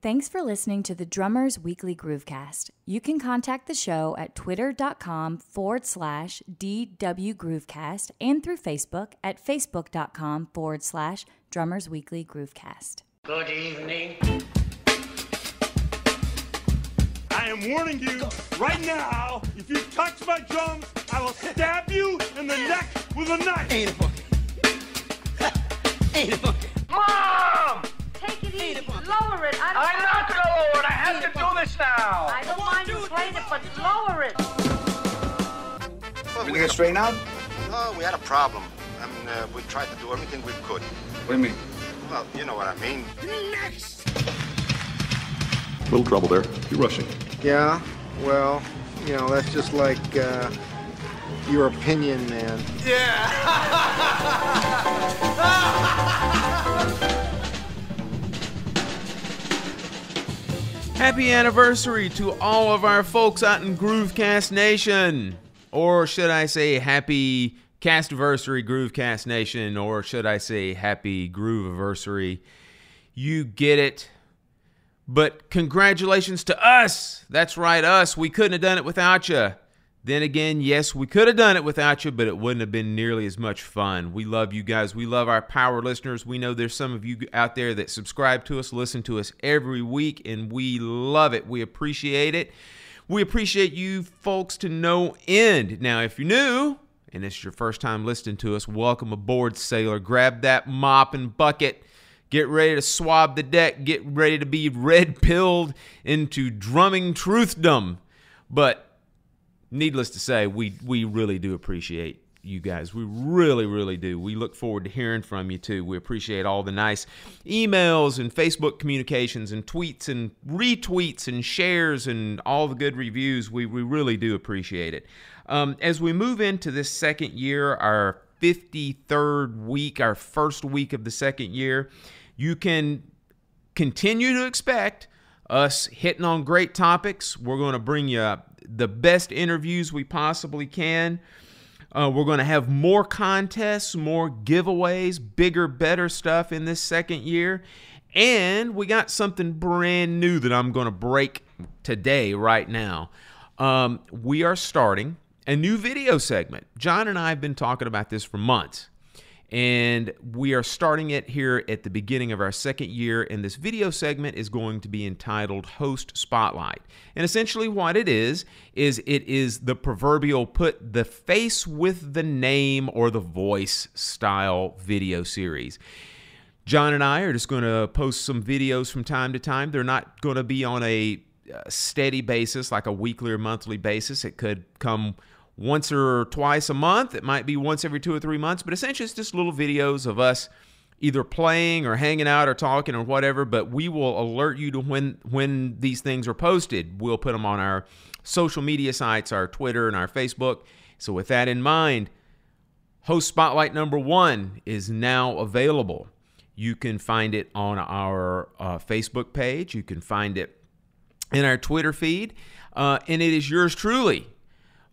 Thanks for listening to the Drummers Weekly Groovecast. You can contact the show at twitter.com/DW Groovecast and through Facebook at facebook.com/Drummers Weekly Groovecast. Good evening. I am warning you right now, if you touch my drums, I will stab you in the neck with a knife. Ain't a funky. Ain't a funky. Mom! Take it easy. Lower it. I'm not gonna lower it. I have to do this now. I don't mind you playing it, but lower it. Well, We get straightened out? No, we had a problem. I mean, we tried to do everything we could. What do you mean? Well, you know what I mean. Little trouble there. You're rushing. Yeah, well, you know, that's just like your opinion, man. Happy anniversary to all of our folks out in Groovecast Nation. Or should I say happy Castiversary Groovecast Nation, or should I say happy Grooveversary? You get it. But congratulations to us. That's right, us. We couldn't have done it without you. Then again, yes, we could have done it without you, but it wouldn't have been nearly as much fun. We love you guys. We love our power listeners. We know there's some of you out there that subscribe to us, listen to us every week, and we love it. We appreciate it. We appreciate you folks to no end. Now, if you're new and it's your first time listening to us, welcome aboard, sailor. Grab that mop and bucket. Get ready to swab the deck. Get ready to be red-pilled into drumming truthdom. But needless to say, we really do appreciate you guys. We really, really do. We look forward to hearing from you, too. We appreciate all the nice emails and Facebook communications and tweets and retweets and shares and all the good reviews. We really do appreciate it. As we move into this second year, our 53rd week, our first week of the second year, you can continue to expect us hitting on great topics. We're going to bring you the best interviews we possibly can. We're going to have more contests, more giveaways, bigger, better stuff in this second year. And we got something brand new that I'm going to break today, right now. We are starting a new video segment. John and I have been talking about this for months. And we are starting it here at the beginning of our second year, and this video segment is going to be entitled Host Spotlight. And essentially what it is it is the proverbial put the face with the name or the voice style video series. John and I are just going to post some videos from time to time. They're not going to be on a steady basis, like a weekly or monthly basis. It could come once or twice a month. It might be once every 2 or 3 months, but essentially it's just little videos of us either playing or hanging out or talking or whatever, but we will alert you to when these things are posted. We'll put them on our social media sites, our Twitter and our Facebook. So with that in mind, Host Spotlight number 1 is now available. You can find it on our Facebook page. You can find it in our Twitter feed, and it is yours truly,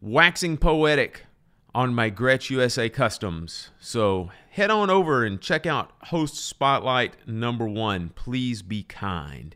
waxing poetic on my Gretsch USA Customs. So head on over and check out Host Spotlight number 1. Please be kind.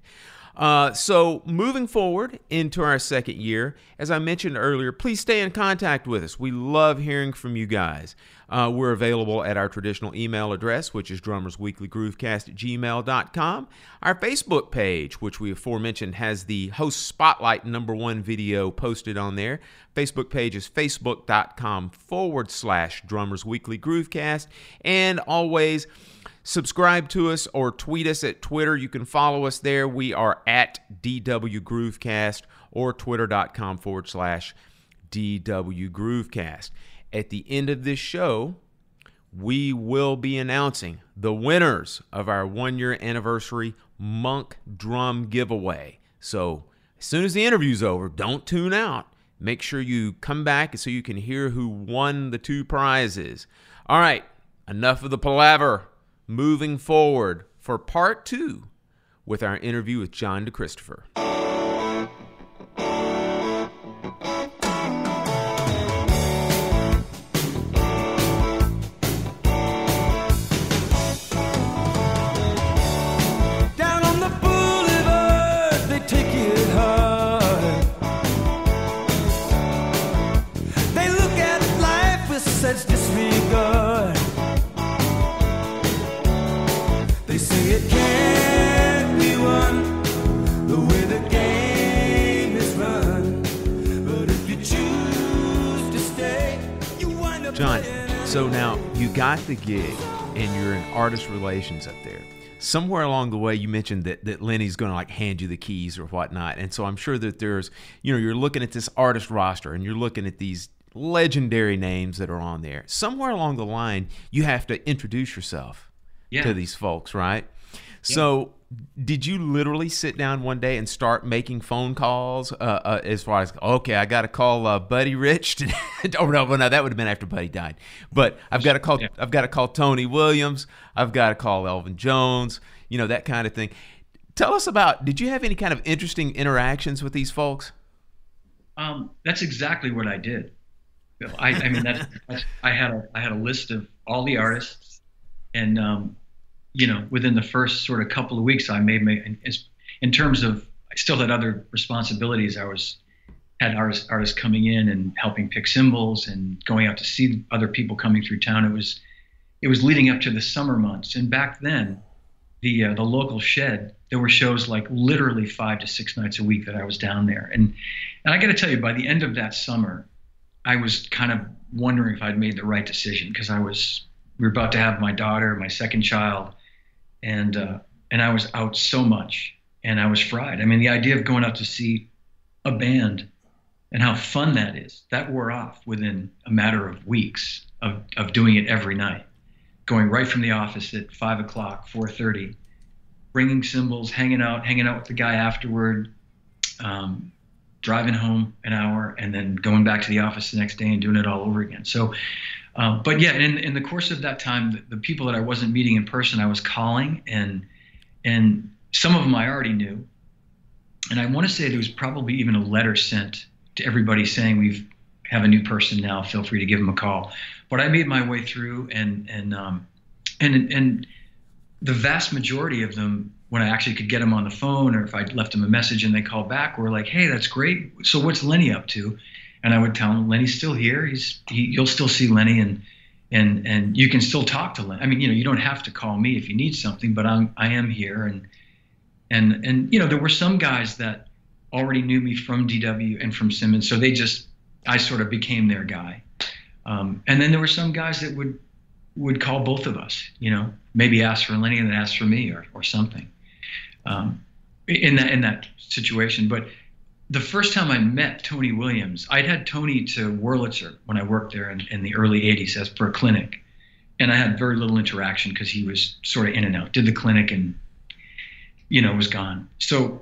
So moving forward into our second year, as I mentioned earlier, please stay in contact with us. We love hearing from you guys. We're available at our traditional email address, which is drummersweeklygroovecast@gmail.com. Our Facebook page, which we aforementioned, has the Host Spotlight number 1 video posted on there. Facebook page is facebook.com/drummersweeklygroovecast. And always subscribe to us or tweet us at Twitter. You can follow us there. We are at DW Groovecast or twitter.com/DW Groovecast. At the end of this show, we will be announcing the winners of our 1-year anniversary Monk Drum Giveaway. So as soon as the interview's over, don't tune out. Make sure you come back so you can hear who won the 2 prizes. All right, enough of the palaver. Moving forward for part 2 with our interview with John DeChristopher. Down on the boulevard So now you got the gig and you're in artist relations up there. Somewhere along the way, you mentioned that Lennie's going to like hand you the keys or whatnot. And so I'm sure that there's, you're looking at this artist roster and you're looking at these legendary names that are on there. Somewhere along the line, you have to introduce yourself to these folks, right? Yeah. So did you literally sit down one day and start making phone calls as far as, okay, I got to call Buddy Rich? Oh, no, that would have been after Buddy died. But I've got to call Tony Williams. I've got to call Elvin Jones, that kind of thing. Tell us about, did you have any kind of interesting interactions with these folks? That's exactly what I did. I mean, I had a list of all the artists, and within the first sort of couple of weeks, I in terms of, I still had other responsibilities. I had artists coming in and helping pick cymbals and going out to see other people coming through town. It was leading up to the summer months, and back then, the local shed, there were shows like literally 5 to 6 nights a week that I was down there, and I got to tell you, by the end of that summer, I was kind of wondering if I'd made the right decision, because we were about to have my daughter, my second child. And I was out so much, and I was fried. I mean, the idea of going out to see a band and how fun that is, that wore off within a matter of weeks of doing it every night, going right from the office at 5 o'clock, 4:30, bringing cymbals, hanging out with the guy afterward, driving home an hour, and then going back to the office the next day and doing it all over again. So. But yeah, in the course of that time, the people that I wasn't meeting in person, I was calling, and some of them I already knew. And I want to say there was probably even a letter sent to everybody saying, we have a new person now, feel free to give them a call. But I made my way through, and the vast majority of them, when I actually could get them on the phone, or if I left them a message and they called back, were like, hey, that's great. So what's Lennie up to? And I would tell him, Lennie's still here. You'll still see Lennie, and you can still talk to Lennie. I mean, you don't have to call me if you need something, but I am here. And there were some guys that already knew me from DW and from Simmons, so I sort of became their guy. And then there were some guys that would call both of us, maybe ask for Lennie and then ask for me or something, in that situation. But the first time I met Tony Williams, I'd had Tony to Wurlitzer when I worked there in the early 80s as for a clinic. And I had very little interaction because he was sort of in and out, did the clinic and, was gone. So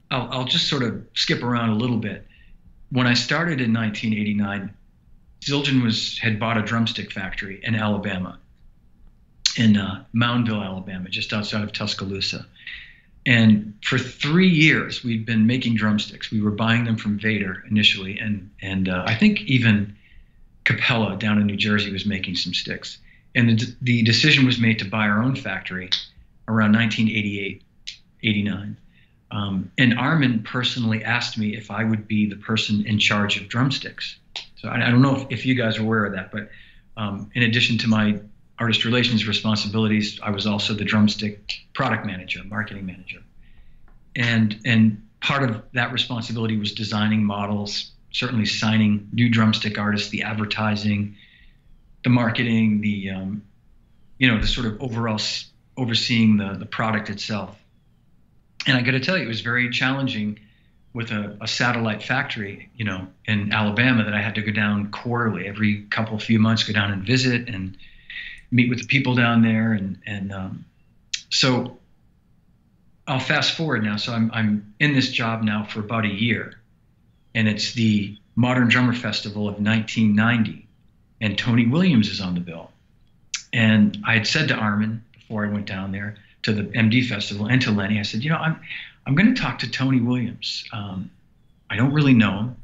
I'll just sort of skip around a little bit. When I started in 1989, Zildjian had bought a drumstick factory in Alabama, in Moundville, Alabama, just outside of Tuscaloosa. And for 3 years, we'd been making drumsticks. We were buying them from Vader initially, and I think even Capella down in New Jersey was making some sticks. And the decision was made to buy our own factory around 1988, 89. And Armin personally asked me if I would be the person in charge of drumsticks. So I don't know if you guys are aware of that, but in addition to my artist relations responsibilities, I was also the drumstick product manager, marketing manager. And part of that responsibility was designing models, certainly signing new drumstick artists, the advertising, the marketing, the sort of overall overseeing the product itself. And I got to tell you, it was very challenging with a satellite factory, in Alabama, that I had to go down quarterly, every few months, go down and visit and meet with the people down there, and so I'll fast forward now. So I'm in this job now for about a year, and it's the Modern Drummer Festival of 1990, and Tony Williams is on the bill. And I had said to Armin before I went down there to the MD Festival and to Lennie, I said, I'm going to talk to Tony Williams. I don't really know him,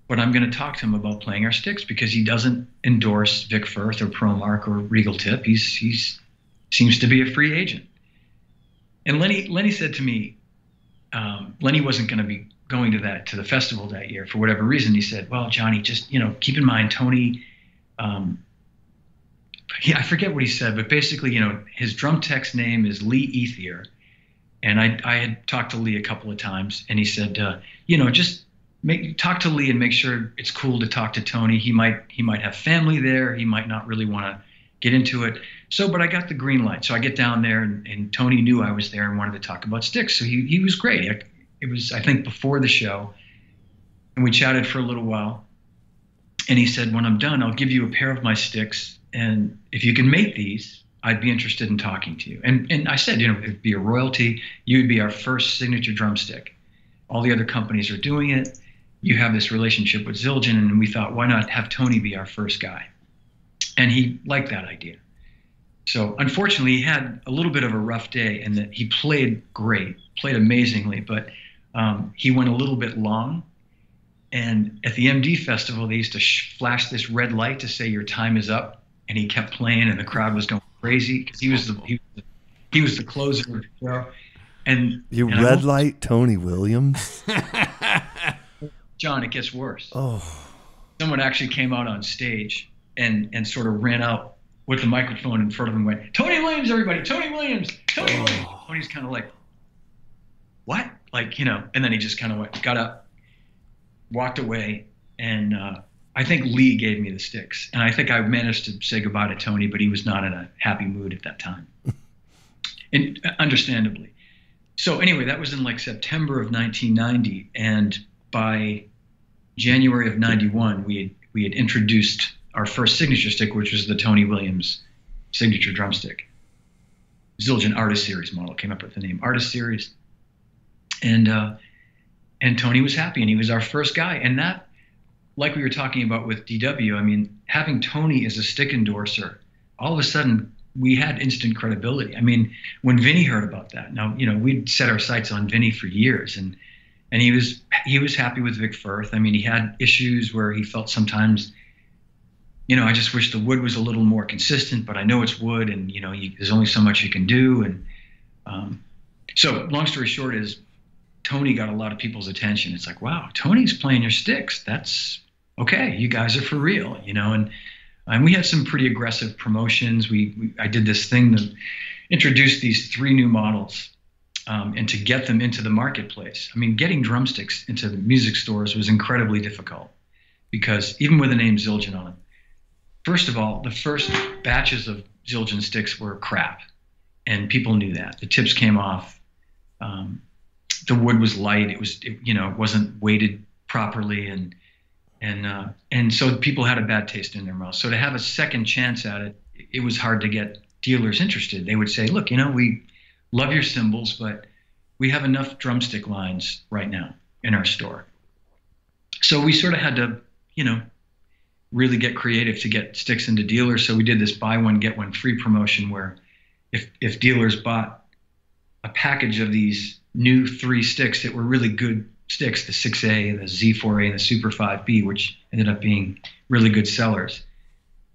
but I'm going to talk to him about playing our sticks, because he doesn't endorse Vic Firth or Promark or Regal Tip. He's seems to be a free agent. And Lennie said to me, Lennie wasn't going to be going to the festival that year for whatever reason. He said, well, Johnny, just, keep in mind, Tony, I forget what he said, but basically, his drum tech's name is Lee Ethier. And I had talked to Lee a couple of times, and he said, just talk to Lee and make sure it's cool to talk to Tony. He might have family there. He might not really want to get into it. But I got the green light. So I get down there, and Tony knew I was there and wanted to talk about sticks. So he was great. It was, I think, before the show, and we chatted for a little while. And he said, when I'm done, I'll give you a pair of my sticks, and if you can make these, I'd be interested in talking to you. And I said, it'd be a royalty. You would be our first signature drumstick. All the other companies are doing it. You have this relationship with Zildjian, and we thought, why not have Tony be our first guy? And he liked that idea. So unfortunately, he had a little bit of a rough day, in that he played great, played amazingly, but he went a little bit long. And at the MD Festival, they used to flash this red light to say your time is up, and he kept playing, and the crowd was going crazy because he was the closer of the show. And red light Tony Williams. John, it gets worse. Oh, someone actually came out on stage and sort of ran out with the microphone in front of him and went, "Tony Williams, everybody! Tony Williams! Tony Williams!" Tony's kind of like, "What?" And then he just kind of got up, walked away, and I think Lee gave me the sticks. And I think I managed to say goodbye to Tony, but he was not in a happy mood at that time. And understandably. So anyway, that was in September of 1990. And by January of 91, we had introduced our first signature stick, which was the Tony Williams signature drumstick. Zildjian Artist Series model, came up with the name Artist Series. And Tony was happy, and he was our first guy. And that, like we were talking about with DW, having Tony as a stick endorser, all of a sudden we had instant credibility. When Vinny heard about that, now, we'd set our sights on Vinny for years, and he was happy with Vic Firth. He had issues where he felt sometimes, I just wish the wood was a little more consistent, but I know it's wood, and, there's only so much you can do. And so long story short is, Tony got a lot of people's attention. It's like, wow, Tony's playing your sticks. That's okay. You guys are for real, and we had some pretty aggressive promotions. I did this thing that introduced these 3 new models, and to get them into the marketplace. Getting drumsticks into the music stores was incredibly difficult, because even with the name Zildjian on it, first of all, the first batches of Zildjian sticks were crap, and people knew that. The tips came off. The wood was light. It wasn't weighted properly, and so people had a bad taste in their mouth. So to have a second chance at it, it was hard to get dealers interested. They would say, "Look, we love your cymbals, but we have enough drumstick lines right now in our store." So we sort of had to, really get creative to get sticks into dealers. So we did this buy one get one free promotion, where if dealers bought a package of these new 3 sticks that were really good sticks, the 6A, the Z4A, and the Super 5B, which ended up being really good sellers.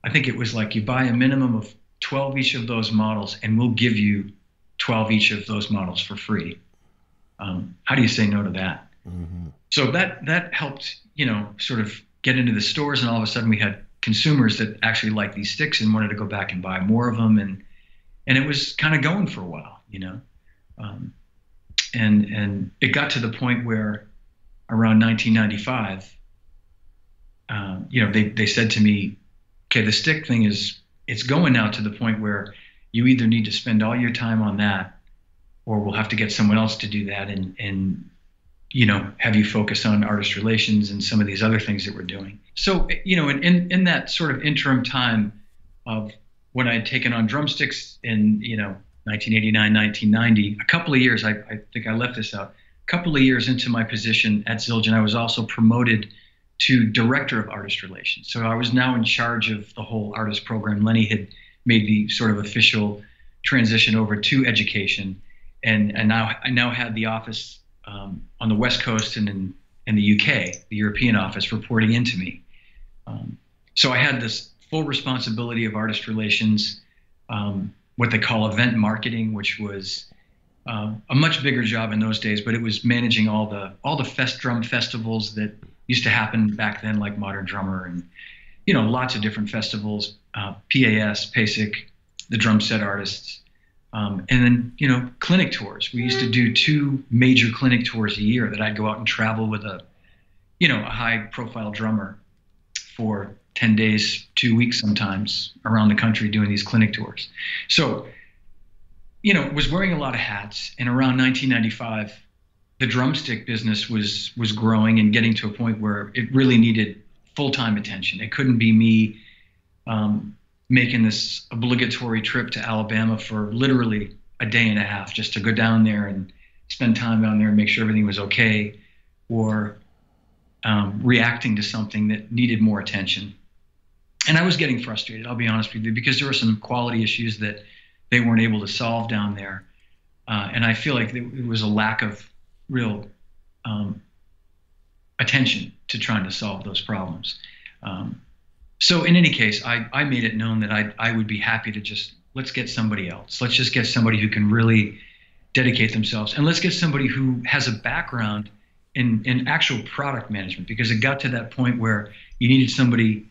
I think it was you buy a minimum of 12 each of those models, and we'll give you 12 each of those models for free. How do you say no to that? Mm-hmm. So that helped, sort of get into the stores, and all of a sudden we had consumers that actually liked these sticks and wanted to go back and buy more of them, and it was kind of going for a while, and it got to the point where around 1995, they said to me, "Okay, the stick thing it's going now to the point where you either need to spend all your time on that, or we'll have to get someone else to do that, and have you focus on artist relations and some of these other things that we're doing." So, in that sort of interim time of when I had taken on drumsticks in, 1989, 1990, a couple of years, I think I left this out, a couple of years into my position at Zildjian, I was also promoted to Director of Artist Relations. So I was now in charge of the whole artist program. Lennie had made the sort of official transition over to education, and I now had the office on the West Coast and in the UK, the European office, reporting into me. So I had this full responsibility of artist relations, what they call event marketing, which was a much bigger job in those days, but it was managing all the drum festivals that used to happen back then, like Modern Drummer and lots of different festivals, PAS, PASIC, the drum set artists, and then clinic tours. We used to do 2 major clinic tours a year that I'd go out and travel with a a high-profile drummer for 10 days, 2 weeks sometimes around the country doing these clinic tours. So, was wearing a lot of hats. And around 1995, the drumstick business was growing and getting to a point where it really needed full-time attention. It couldn't be me making this obligatory trip to Alabama for literally a day and a half just to go down there and spend time down there and make sure everything was okay, or reacting to something that needed more attention. And I was getting frustrated, I'll be honest with you, because there were some quality issues that they weren't able to solve down there. And I feel like it was a lack of real attention to trying to solve those problems. So in any case, I made it known that I would be happy to let's get somebody else. Let's just get somebody who can really dedicate themselves. And let's get somebody who has a background in actual product management, because it got to that point where you needed somebody,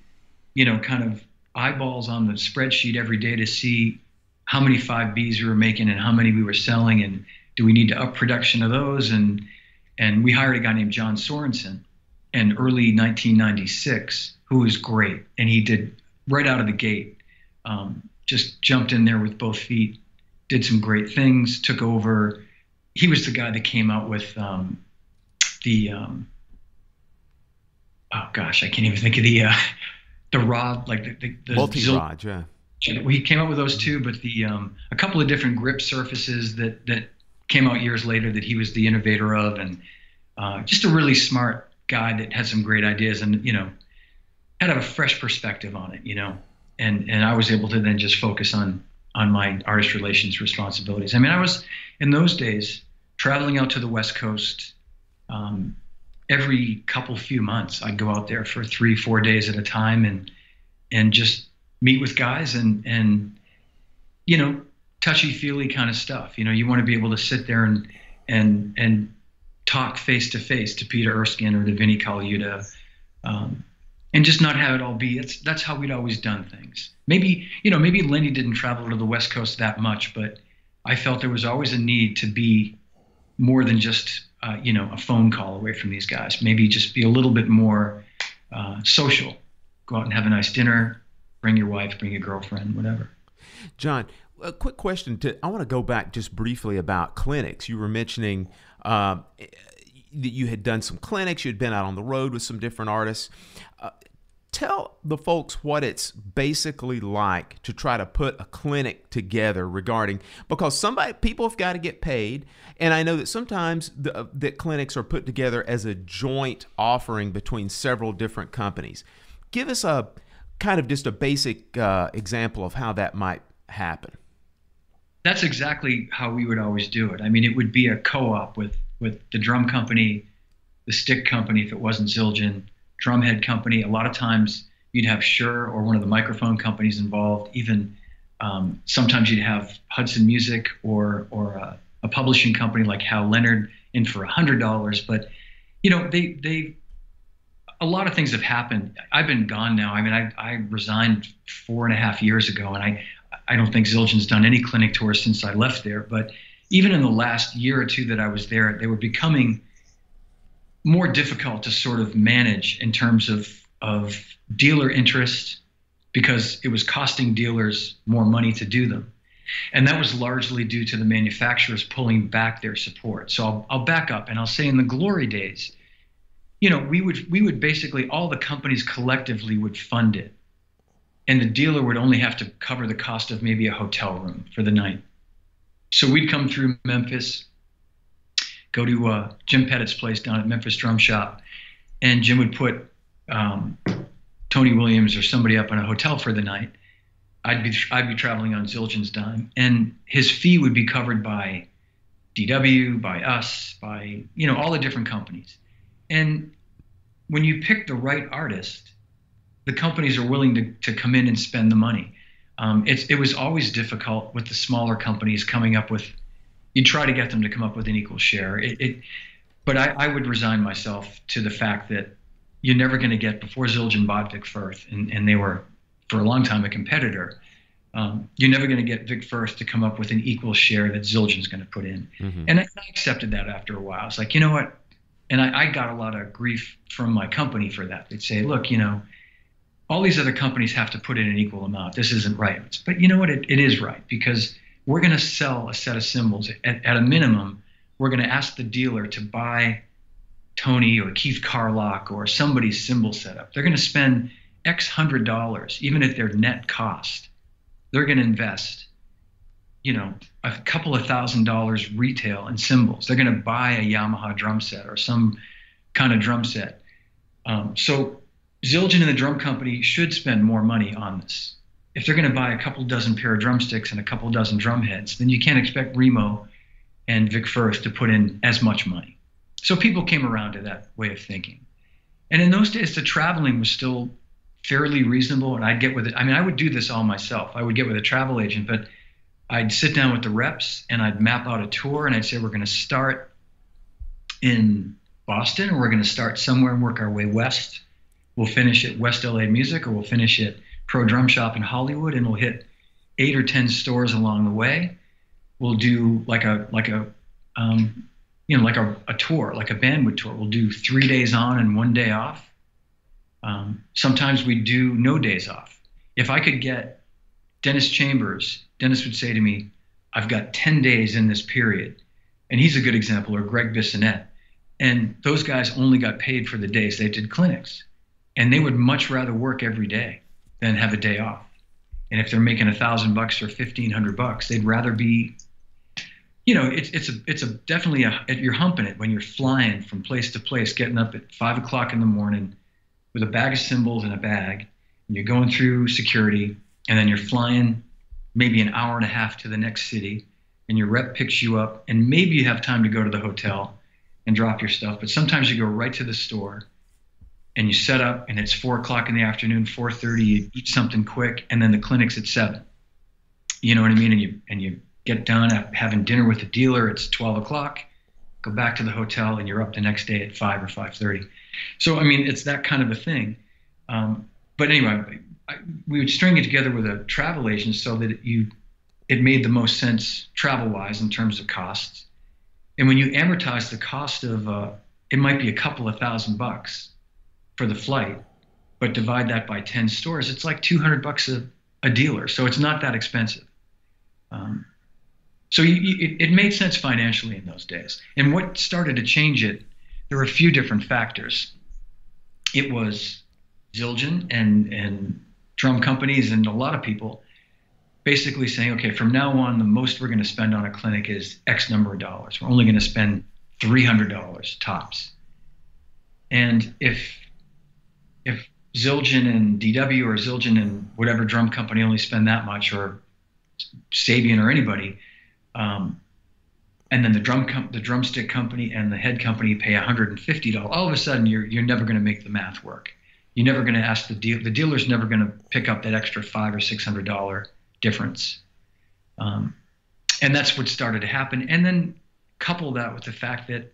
kind of eyeballs on the spreadsheet every day to see how many 5Bs we were making and how many we were selling, and do we need to up production of those? And we hired a guy named John Sorensen in early 1996, who was great. And he did right out of the gate, just jumped in there with both feet, did some great things, took over. He was the guy that came out with oh gosh, I can't even think of the rod, like the multi-rod, yeah. He came out with those two, but a couple of different grip surfaces that came out years later that he was the innovator of, and just a really smart guy that had some great ideas and, had a fresh perspective on it, and I was able to then just focus on my artist relations responsibilities. I mean, I was, in those days, traveling out to the West Coast every few months. I'd go out there for 3-4 days at a time and just meet with guys and touchy-feely kind of stuff. You want to be able to sit there and talk face-to-face to Peter Erskine or to Vinnie Colaiuta, and just not have it all be. That's how we'd always done things. Maybe Lennie didn't travel to the West Coast that much, but I felt there was always a need to be more than just a phone call away from these guys. Maybe just be a little bit more social. Go out and have a nice dinner, bring your wife, bring your girlfriend, whatever. John, a quick question. I want to go back just briefly about clinics. You were mentioning that you had done some clinics. You'd been out on the road with some different artists. Tell the folks what it's basically like to try to put a clinic together because people have got to get paid. And I know that sometimes that clinics are put together as a joint offering between several different companies. Give us a kind of just a basic example of how that might happen. That's exactly how we would always do it. I mean, it would be a co-op with the drum company, the stick company, if it wasn't Zildjian, drumhead company. A lot of times you'd have Shure or one of the microphone companies involved. Even sometimes you'd have Hudson Music or a publishing company like Hal Leonard in for $100. But a lot of things have happened. I've been gone now. I mean, I resigned 4.5 years ago, and I don't think Zildjian's done any clinic tours since I left there. But even in the last year or two that I was there, they were becoming more difficult to sort of manage in terms of dealer interest, because it was costing dealers more money to do them. And that was largely due to the manufacturers pulling back their support. So I'll back up and I'll say, in the glory days, we would basically, all the companies collectively would fund it. And the dealer would only have to cover the cost of maybe a hotel room for the night. So we'd come through Memphis, go to Jim Pettit's place down at Memphis Drum Shop, and Jim would put Tony Williams or somebody up in a hotel for the night. I'd be traveling on Zildjian's dime, and his fee would be covered by DW, by us, by all the different companies. And when you pick the right artist, the companies are willing to come in and spend the money. It was always difficult with the smaller companies coming up with. You try to get them to come up with an equal share. But I would resign myself to the fact that you're never going to get, before Zildjian bought Vic Firth, and they were for a long time a competitor, you're never going to get Vic Firth to come up with an equal share that Zildjian's going to put in. Mm-hmm. And I accepted that after a while. I was like, you know what? And I got a lot of grief from my company for that. They'd say, look, all these other companies have to put in an equal amount. This isn't right. But you know what? It is right, because we're going to sell a set of cymbals. At a minimum, we're going to ask the dealer to buy Tony or Keith Carlock or somebody's cymbal setup. They're going to spend X $100, even at their net cost. They're going to invest, a couple of $1,000s retail in cymbals. They're going to buy a Yamaha drum set or some kind of drum set. So Zildjian and the drum company should spend more money on this. If they're going to buy a couple dozen pair of drumsticks and a couple dozen drum heads, then you can't expect Remo and Vic Firth to put in as much money. So people came around to that way of thinking. And in those days, the traveling was still fairly reasonable, and I'd get with it. I mean, I would do this all myself. I would get with a travel agent, but I'd sit down with the reps and I'd map out a tour, and I'd say, we're going to start in Boston, or we're going to start somewhere and work our way west. We'll finish at West LA Music, or we'll finish at Pro Drum Shop in Hollywood, and we'll hit 8 or 10 stores along the way. We'll do like a tour, like a band would tour. We'll do 3 days on and 1 day off. Sometimes we do no days off. If I could get Dennis Chambers, Dennis would say to me, I've got 10 days in this period. And he's a good example, or Greg Bissonette. And those guys only got paid for the days they did clinics. And they would much rather work every day than have a day off. And if they're making $1,000 or $1,500, they'd rather be, it's definitely you're humping it when you're flying from place to place, getting up at 5 o'clock in the morning with a bag of cymbals and a bag, and you're going through security, and then you're flying maybe an hour and a half to the next city, and your rep picks you up, and maybe you have time to go to the hotel and drop your stuff, but sometimes you go right to the store and you set up, and it's 4 o'clock in the afternoon, 4:30, you eat something quick, and then the clinic's at 7. You know what I mean? And you get done having dinner with the dealer, it's 12 o'clock, go back to the hotel, and you're up the next day at 5 or 5:30. So, I mean, it's that kind of a thing. But anyway, we would string it together with a travel agent so that it made the most sense travel-wise in terms of costs. And when you amortize the cost of, it might be a couple of $1,000 for the flight, but divide that by 10 stores, it's like $200 a dealer. So it's not that expensive. So it made sense financially in those days. And what started to change it, there were a few different factors. It was Zildjian and drum companies and a lot of people basically saying, okay, from now on, the most we're going to spend on a clinic is X number of dollars. We're only going to spend $300 tops. And if Zildjian and DW or Zildjian and whatever drum company only spend that much, or Sabian or anybody, and then the drumstick company and the head company pay $150, all of a sudden you're never going to make the math work. You're never going to ask the dealer's never going to pick up that extra $500 or $600 difference. And that's what started to happen. And then couple that with the fact that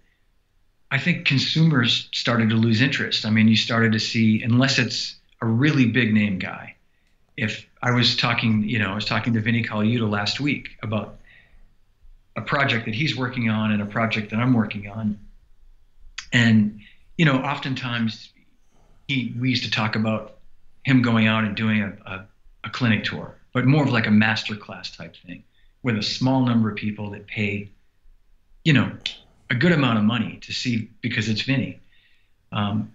I think consumers started to lose interest. I mean, you started to see, unless it's a really big name guy. If I was talking to Vinny Colaiuta last week about a project that he's working on and a project that I'm working on. And, oftentimes we used to talk about him going out and doing a clinic tour, but more of like a master class type thing with a small number of people that pay, a good amount of money to see because it's Vinny. And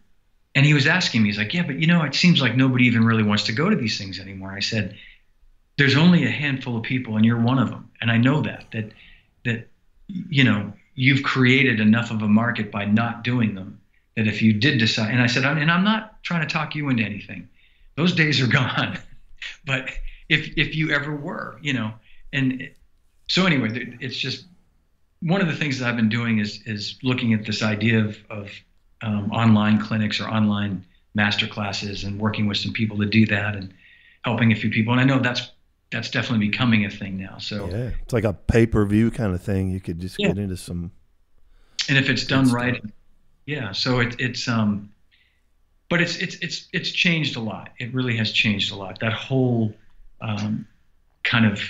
he was asking me, he's like, yeah, but it seems like nobody even really wants to go to these things anymore. I said, there's only a handful of people and you're one of them. And I know that you've created enough of a market by not doing them that if you did decide, and I said, and I'm not trying to talk you into anything. Those days are gone. But if you ever were, so anyway, it's just one of the things that I've been doing is looking at this idea of online clinics or online master classes and working with some people to do that and helping a few people. And I know that's definitely becoming a thing now. So yeah, it's like a pay-per-view kind of thing. You could just get into some. And if it's done right, yeah. So but it's changed a lot. It really has changed a lot. That whole kind of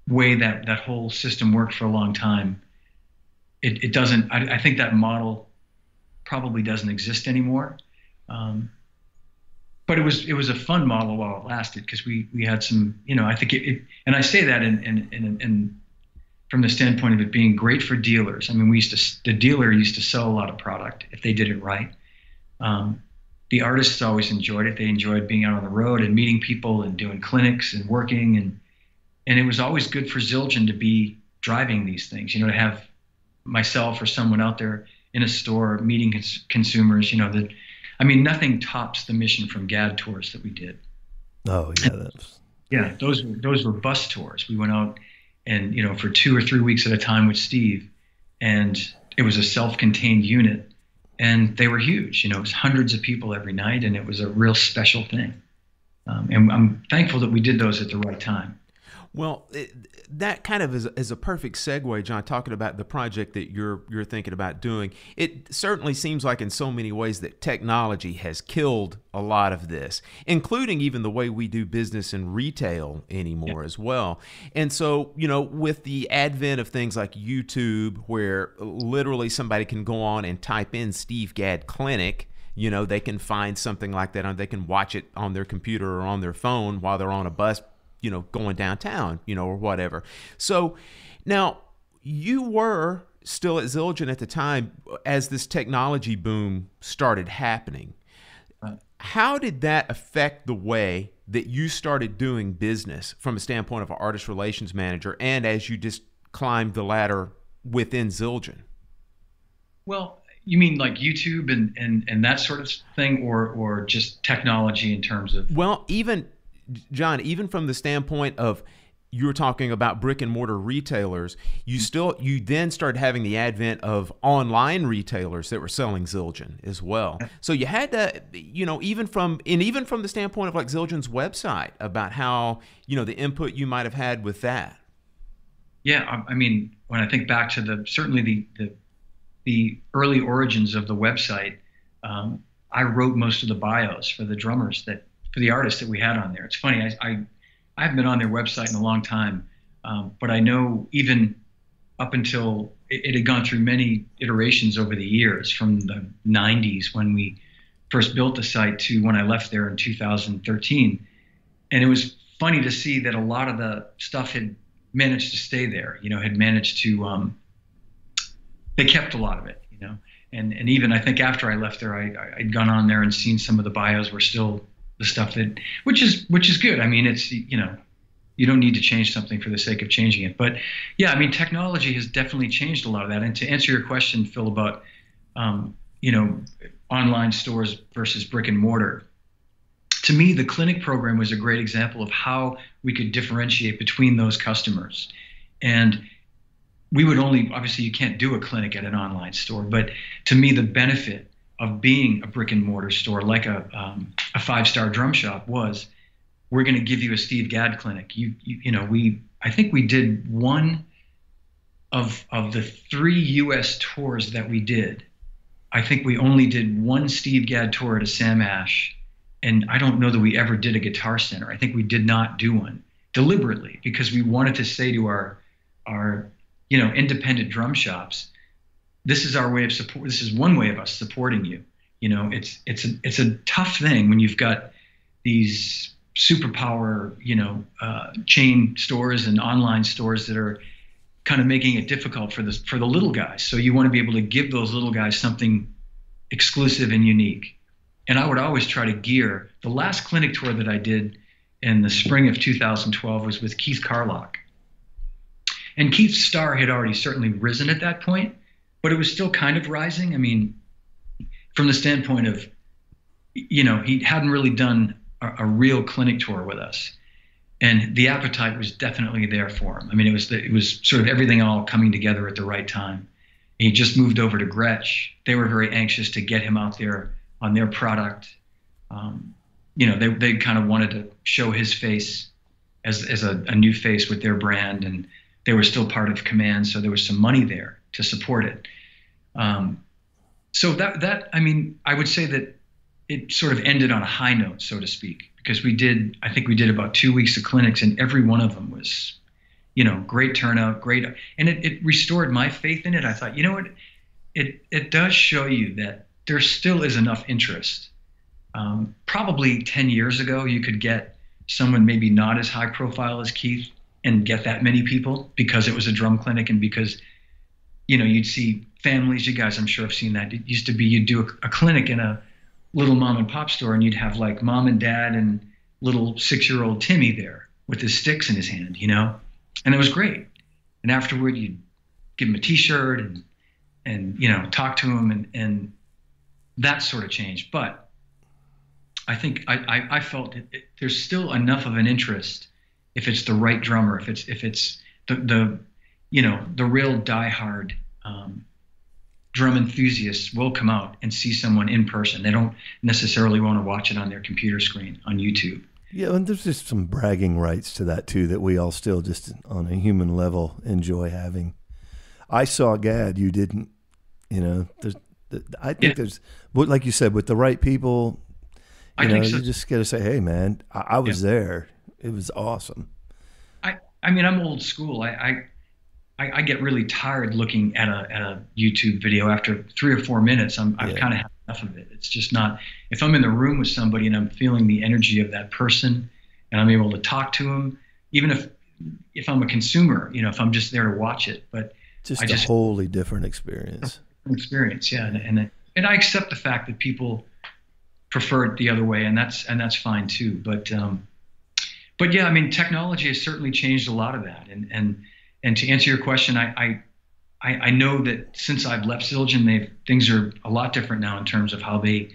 way that whole system worked for a long time it doesn't. I think that model probably doesn't exist anymore. But it was a fun model while it lasted, because we had some, I think it and I say that in from the standpoint of it being great for dealers. I mean, the dealer used to sell a lot of product if they did it right. The artists always enjoyed it. They enjoyed being out on the road and meeting people and doing clinics and working, and it was always good for Zildjian to be driving these things, to have myself or someone out there in a store meeting consumers, nothing tops the Mission from GAD tours that we did. Oh yeah, those were bus tours. We went out and for 2 or 3 weeks at a time with Steve, and it was a self-contained unit, and they were huge. It was hundreds of people every night, and it was a real special thing. And I'm thankful that we did those at the right time. Well, that kind of is a perfect segue, John, talking about the project that you're thinking about doing. It certainly seems like in so many ways that technology has killed a lot of this, including even the way we do business in retail anymore as well. And so, with the advent of things like YouTube, where literally somebody can go on and type in Steve Gadd Clinic, they can find something like that, and they can watch it on their computer or on their phone while they're on a bus, going downtown, or whatever. So now you were still at Zildjian at the time as this technology boom started happening. How did that affect the way that you started doing business from a standpoint of an artist relations manager, and as you just climbed the ladder within Zildjian? Well, you mean like YouTube and that sort of thing, or just technology in terms of? Well, John, even from the standpoint of, you were talking about brick and mortar retailers, you then started having the advent of online retailers that were selling Zildjian as well. So you had to, even from the standpoint of like Zildjian's website, about how, the input you might have had with that. Yeah, I mean, when I think back to certainly the early origins of the website, I wrote most of the bios for the drummers for the artists that we had on there. It's funny, I haven't been on their website in a long time, but I know even up until it had gone through many iterations over the years, from the 90s when we first built the site to when I left there in 2013. And it was funny to see that a lot of the stuff had managed to stay there, had managed to, they kept a lot of it, and even I think after I left there, I'd gone on there and seen some of the bios were still the stuff which is good. I mean, it's, you don't need to change something for the sake of changing it. But yeah, I mean, technology has definitely changed a lot of that. And to answer your question, Phil, about, online stores versus brick and mortar, to me, the clinic program was a great example of how we could differentiate between those customers. And we would obviously you can't do a clinic at an online store, but to me, the benefit of being a brick and mortar store like a 5-star drum shop was, we're going to give you a Steve Gadd clinic. I think we did one of the 3 U.S. tours that we did. I think we only did one Steve Gadd tour at a Sam Ash, and I don't know that we ever did a Guitar Center. I think we did not do one deliberately, because we wanted to say to our independent drum shops, this is our way of support. This is one way of us supporting you. It's a tough thing when you've got these superpower, chain stores and online stores that are kind of making it difficult for the little guys. So you want to be able to give those little guys something exclusive and unique. And I would always try to gear. The last clinic tour that I did in the spring of 2012 was with Keith Carlock. And Keith's star had already certainly risen at that point, but it was still kind of rising. I mean, from the standpoint of, he hadn't really done a real clinic tour with us, and the appetite was definitely there for him. I mean, it was sort of everything all coming together at the right time. He just moved over to Gretsch. They were very anxious to get him out there on their product. They kind of wanted to show his face as a new face with their brand, and they were still part of Command, so there was some money there to support it. So I mean, I would say that it sort of ended on a high note, so to speak, because I think we did about 2 weeks of clinics, and every one of them was, great turnout, great. And it restored my faith in it. I thought, you know what, it does show you that there still is enough interest. Probably 10 years ago, you could get someone maybe not as high profile as Keith and get that many people because it was a drum clinic and because, you'd see families, you guys I'm sure have seen that. It used to be you'd do a clinic in a little mom and pop store and you'd have like mom and dad and little 6-year-old Timmy there with his sticks in his hand, and it was great. And afterward, you'd give him a T-shirt and talk to him and that sort of changed. But I think I felt there's still enough of an interest if it's the right drummer, if it's the real diehard drum enthusiasts will come out and see someone in person. They don't necessarily want to watch it on their computer screen on YouTube. Yeah, and there's just some bragging rights to that too that we all still just on a human level enjoy having. I saw Gad, you didn't. I think there's, like you said, with the right people, I think so. You just got to say, hey, man, I was there. It was awesome. I mean, I'm old school. I get really tired looking at a YouTube video after 3 or 4 minutes. I've kind of had enough of it. It's just not. If I'm in the room with somebody and I'm feeling the energy of that person, and I'm able to talk to them, even if I'm a consumer, if I'm just there to watch it, but just a wholly different experience. Yeah, and I accept the fact that people prefer it the other way, and that's fine too. But yeah, I mean, technology has certainly changed a lot of that, and to answer your question, I know that since I've left Zildjian, things are a lot different now in terms of how they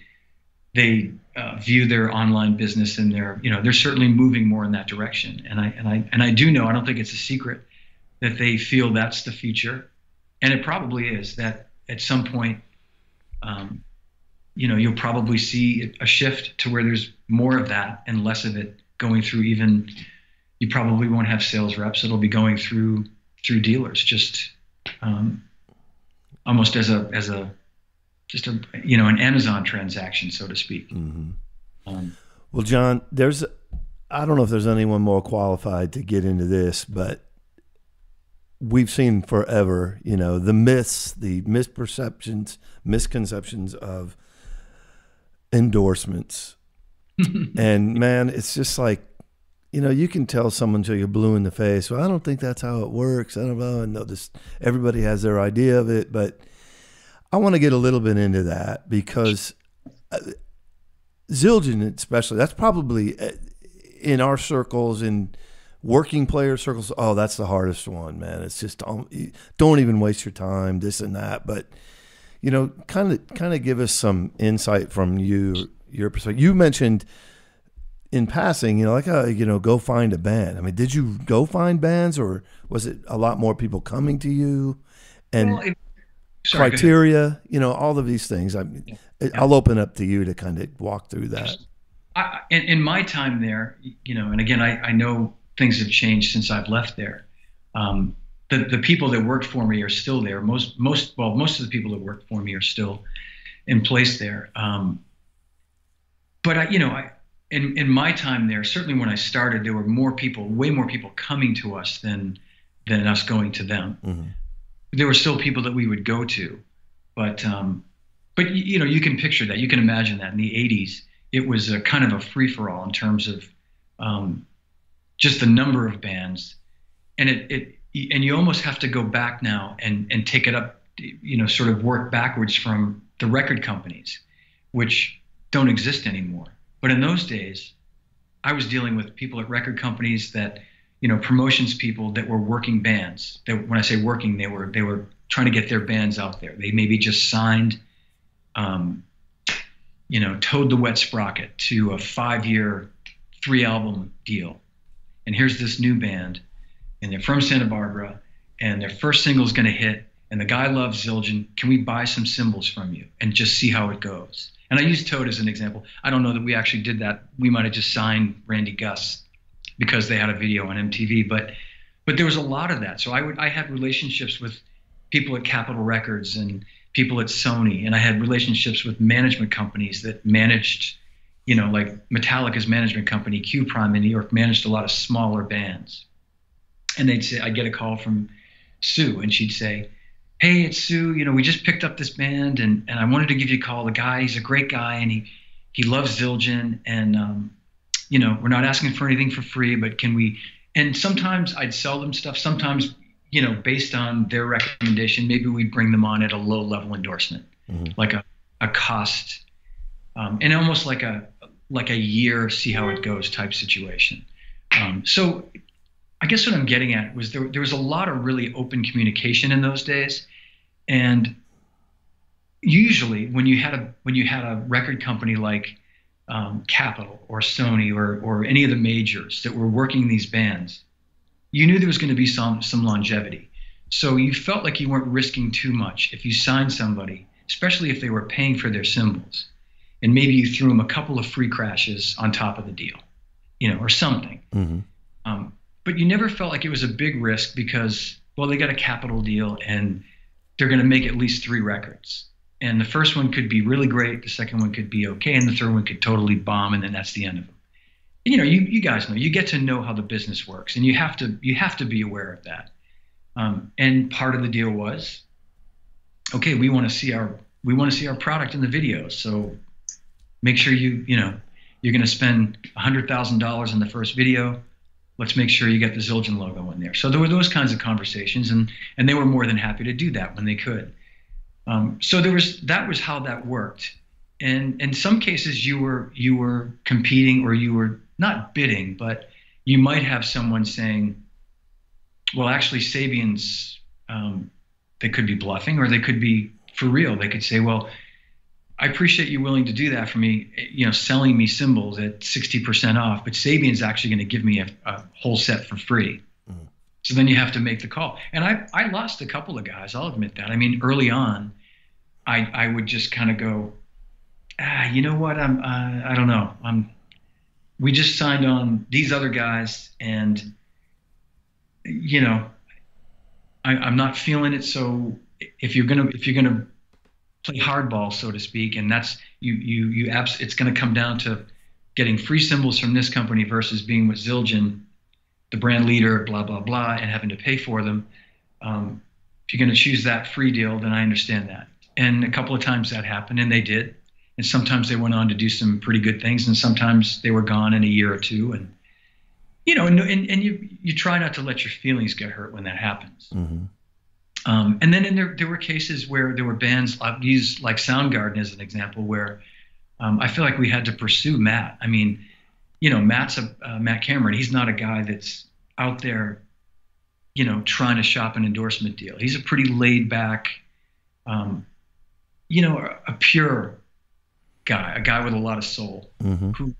view their online business, and they're certainly moving more in that direction. And I do know, I don't think it's a secret, that they feel that's the future, and it probably is. That at some point, you'll probably see a shift to where there's more of that and less of it going through. Even you probably won't have sales reps; it'll be going through dealers, just almost as an Amazon transaction, so to speak. Mm-hmm. Well, John, I don't know if there's anyone more qualified to get into this, but we've seen forever, the myths, the misconceptions of endorsements. And man, it's just like, you can tell someone till you're blue in the face. Well, I don't think that's how it works. I don't know. And everybody has their idea of it, but I want to get a little bit into that because Zildjian especially, that's probably in our circles, in working player circles, oh, that's the hardest one, man. It's just, don't even waste your time, this and that. But, kind of give us some insight from your perspective. You mentioned in passing, go find a band. I mean, did you go find bands, or was it a lot more people coming to you? And criteria, all of these things. I'll open up to you to kind of walk through that. In my time there, and again, I know things have changed since I've left there. The people that worked for me are still there. Most of the people that worked for me are still in place there. But in my time there, certainly when I started, there were way more people coming to us than us going to them. Mm-hmm. There were still people that we would go to, but you can picture that, you can imagine that in the 80s, it was a kind of a free for all in terms of just the number of bands, and and you almost have to go back now and take it up, sort of work backwards from the record companies, which don't exist anymore. But in those days, I was dealing with people at record companies that, promotions people that were working bands. When I say working, they were trying to get their bands out there. They maybe just signed, Toad the Wet Sprocket to a 5-year, 3-album deal. And here's this new band, and they're from Santa Barbara, and their first single is going to hit, and the guy loves Zildjian. Can we buy some cymbals from you and just see how it goes? And I use Toad as an example. I don't know that we actually did that. We might have just signed Randy Gus because they had a video on MTV, but there was a lot of that. So I had relationships with people at Capitol Records and people at Sony, and I had relationships with management companies that managed, like Metallica's management company, Q Prime in New York, managed a lot of smaller bands. And I'd get a call from Sue, and she'd say, "Hey, it's Sue. We just picked up this band, and I wanted to give you a call. The guy, he's a great guy, and he loves Zildjian, and we're not asking for anything for free, but can we?" And sometimes I'd sell them stuff. Sometimes, based on their recommendation, maybe we'd bring them on at a low-level endorsement, like a cost, and almost like a year, see how it goes type situation. So I guess what I'm getting at was there was a lot of really open communication in those days, and usually when you had a record company like Capitol or Sony or any of the majors that were working these bands, you knew there was going to be some longevity. So you felt like you weren't risking too much if you signed somebody, especially if they were paying for their cymbals, and maybe you threw them a couple of free crashes on top of the deal, or something. But you never felt like it was a big risk because, well, they got a Capitol deal and they're going to make at least 3 records. And the first one could be really great, the second one could be okay, and the third one could totally bomb, and then that's the end of them. You guys know, you get to know how the business works, and you have to be aware of that. And part of the deal was, okay, we want to see our product in the video, so make sure you're going to spend $100,000 in the first video. Let's make sure you get the Zildjian logo in there. So there were those kinds of conversations, and they were more than happy to do that when they could. So that was how that worked. And in some cases you were competing, or you were not bidding, but you might have someone saying, well, actually Sabian's, they could be bluffing, or they could be for real. They could say, well, I appreciate you willing to do that for me, selling me cymbals at 60% off, but Sabian's actually going to give me a whole set for free. So then you have to make the call. And I lost a couple of guys, I'll admit that. I mean, early on, I would just kind of go, you know what, I don't know. We just signed on these other guys, and, I'm not feeling it. So if you're gonna play hardball, so to speak, and that's it's going to come down to getting free cymbals from this company versus being with Zildjian, the brand leader, blah blah blah, and having to pay for them. If you're going to choose that free deal, then I understand that. And a couple of times that happened, and they did. And sometimes they went on to do some pretty good things, and sometimes they were gone in a year or two. And and you try not to let your feelings get hurt when that happens. And then there were cases where there were bands, I'll use like Soundgarden as an example, where I feel like we had to pursue Matt. I mean, Matt Cameron, he's not a guy that's out there, trying to shop an endorsement deal. He's a pretty laid back, a pure guy, a guy with a lot of soul, who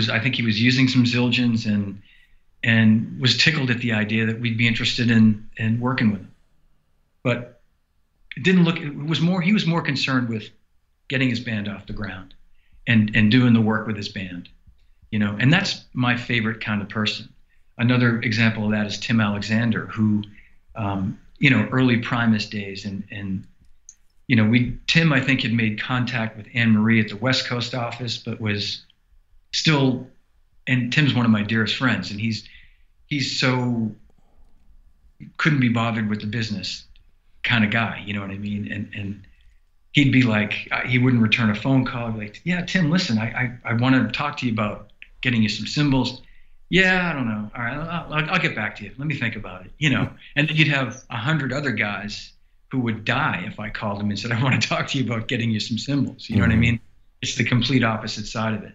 I think he was using some Zildjians and was tickled at the idea that we'd be interested in working with him. But he was more concerned with getting his band off the ground and doing the work with his band, and that's my favorite kind of person. Another example of that is Tim Alexander, who, early Primus days, and Tim, I think, had made contact with Anne Marie at the West Coast office, but was still, and Tim's one of my dearest friends, and he's so couldn't be bothered with the business kind of guy, you know what I mean? And he'd be like, he wouldn't return a phone call. He'd be like, yeah, Tim, listen, I want to talk to you about getting you some cymbals. Yeah, I don't know. All right, I'll get back to you. Let me think about it, And then you'd have 100 other guys who would die if I called them and said, I want to talk to you about getting you some cymbals. You know what I mean? It's the complete opposite side of it.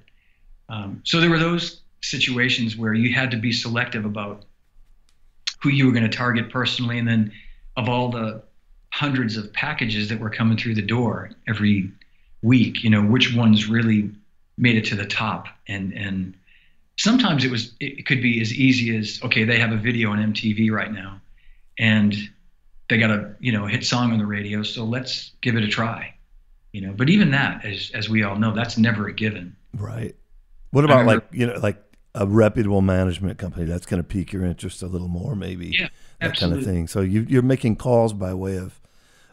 So there were those situations where you had to be selective about who you were going to target personally, and then of all the hundreds of packages that were coming through the door every week, which ones really made it to the top. And sometimes it could be as easy as, okay, they have a video on MTV right now, and they got a hit song on the radio, so let's give it a try. But even that, as we all know, that's never a given. Right. What about like a reputable management company that's going to pique your interest a little more, maybe? Yeah, that absolutely. kind of thing. So you're making calls by way of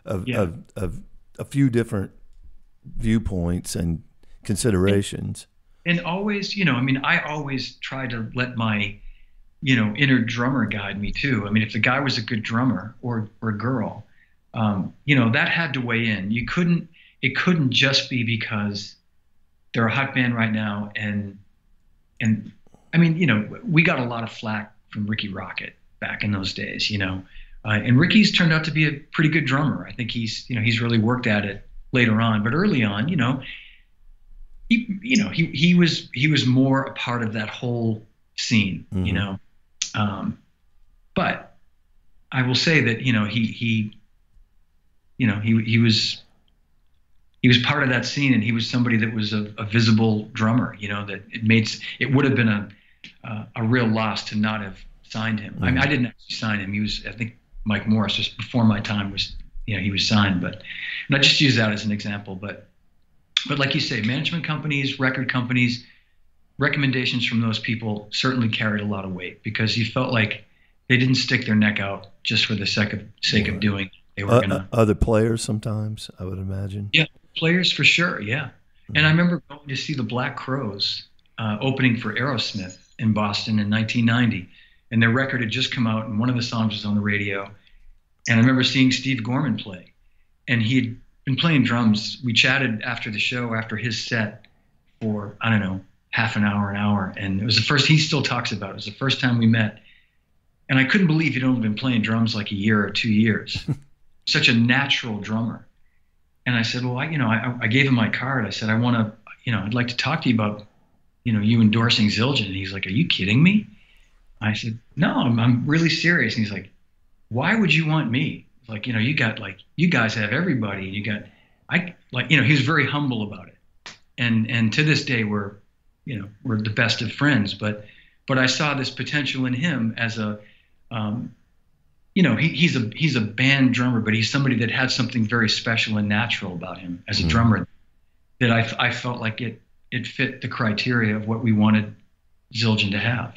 a few different viewpoints and considerations. And always, I always try to let my inner drummer guide me too. I mean, if the guy was a good drummer or girl, that had to weigh in. It couldn't just be because they're a hot band right now. And I mean, we got a lot of flack from Ricky Rocket back in those days, and Ricky's turned out to be a pretty good drummer. I think he's really worked at it later on, but early on, he was more a part of that whole scene, but I will say that, he was part of that scene, and he was somebody that was a visible drummer, that it would have been a real loss to not have signed him. I mean, I didn't actually sign him. I think Mike Morris, just before my time, was, he was signed, and I just use that as an example, but like you say, management companies, record companies, recommendations from those people certainly carried a lot of weight, because you felt like they didn't stick their neck out just for the sake of doing it. They were other players sometimes, I would imagine. Yeah, players for sure, yeah. And I remember going to see the Black Crowes opening for Aerosmith in Boston in 1990, and their record had just come out, and one of the songs was on the radio. And I remember seeing Steve Gorman play, and he had been playing drums. We chatted after the show, after his set, for, I don't know, half an hour, and it was the first, he still talks about it, was the first time we met. And I couldn't believe he'd only been playing drums like a year or 2 years. Such a natural drummer. And I said, well, I gave him my card. I said, I'd like to talk to you about, you endorsing Zildjian. And he's like, are you kidding me? I said, no, I'm really serious. And he's like, why would you want me? Like, you guys have everybody, and he was very humble about it. And to this day, we're the best of friends, but I saw this potential in him as he's a band drummer, but he's somebody that had something very special and natural about him as a drummer, that I felt like it fit the criteria of what we wanted Zildjian to have,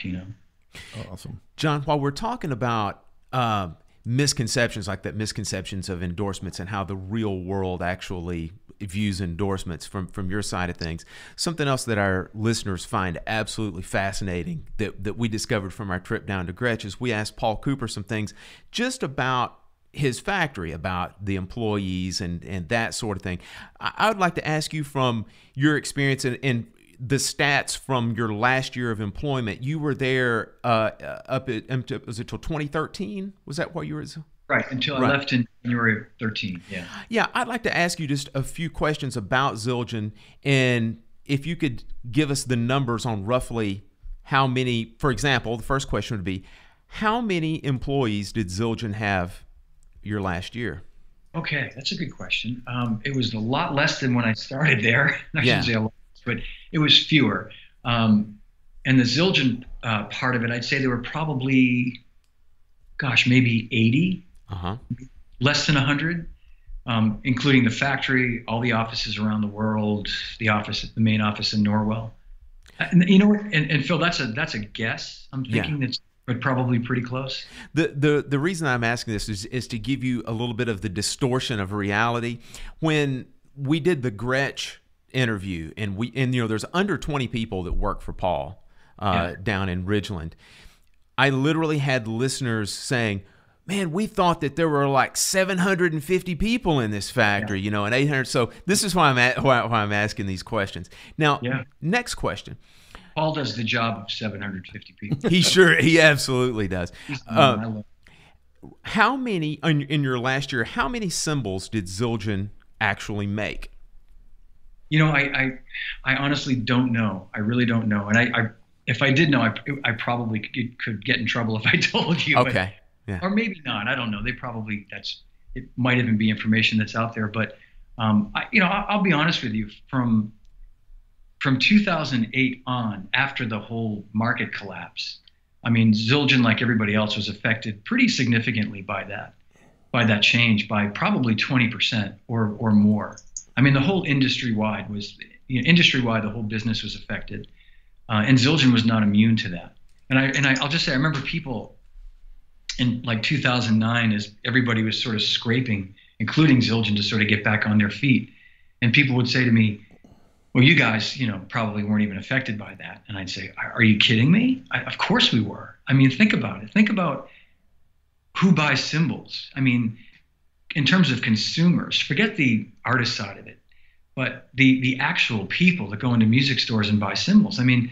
Awesome. John, while we're talking about misconceptions, like that misconceptions of endorsements and how the real world actually views endorsements from your side of things, something else that our listeners find absolutely fascinating that we discovered from our trip down to Gretsch is we asked Paul Cooper some things just about his factory, about the employees and that sort of thing. I would like to ask you, from your experience and the stats from your last year of employment. You were there was it till 2013? Was that what you were? Right, until I left in January of 13, yeah. Yeah, I'd like to ask you just a few questions about Zildjian, and if you could give us the numbers on roughly how many, for example, the first question would be, how many employees did Zildjian have your last year? Okay, that's a good question. It was a lot less than when I started there. I shouldn't say a lot, but it was fewer. And the Zildjian part of it, I'd say there were probably, maybe 80. Less than 100, including the factory, all the offices around the world, the main office in Norwell. And and Phil, that's a guess. I'm thinking that's but probably pretty close. The reason I'm asking this is to give you a little bit of the distortion of reality. When we did the Gretsch interview, and there's under 20 people that work for Paul down in Ridgeland. I literally had listeners saying, man, we thought that there were like 750 people in this factory, and 800. So this is why I'm asking these questions. Now, next question. Paul does the job of 750 people. He absolutely does. How many, in your last year, how many cymbals did Zildjian actually make? I honestly don't know. I really don't know. And if I did know, I probably could get in trouble if I told you. Okay. Yeah. Or maybe not. I don't know. It might even be information that's out there. But I'll be honest with you. From 2008 on, after the whole market collapse, I mean, Zildjian, like everybody else, was affected pretty significantly by that change, by probably 20% or more. I mean, the whole industry-wide, the whole business was affected, and Zildjian was not immune to that. And I'll just say, I remember people in like 2009, as everybody was sort of scraping, including Zildjian, to sort of get back on their feet. And people would say to me, well, you guys, probably weren't even affected by that. And I'd say, are you kidding me? Of course we were. I mean, think about it. Think about who buys cymbals. I mean, in terms of consumers, forget the artist side of it, but the actual people that go into music stores and buy cymbals. I mean,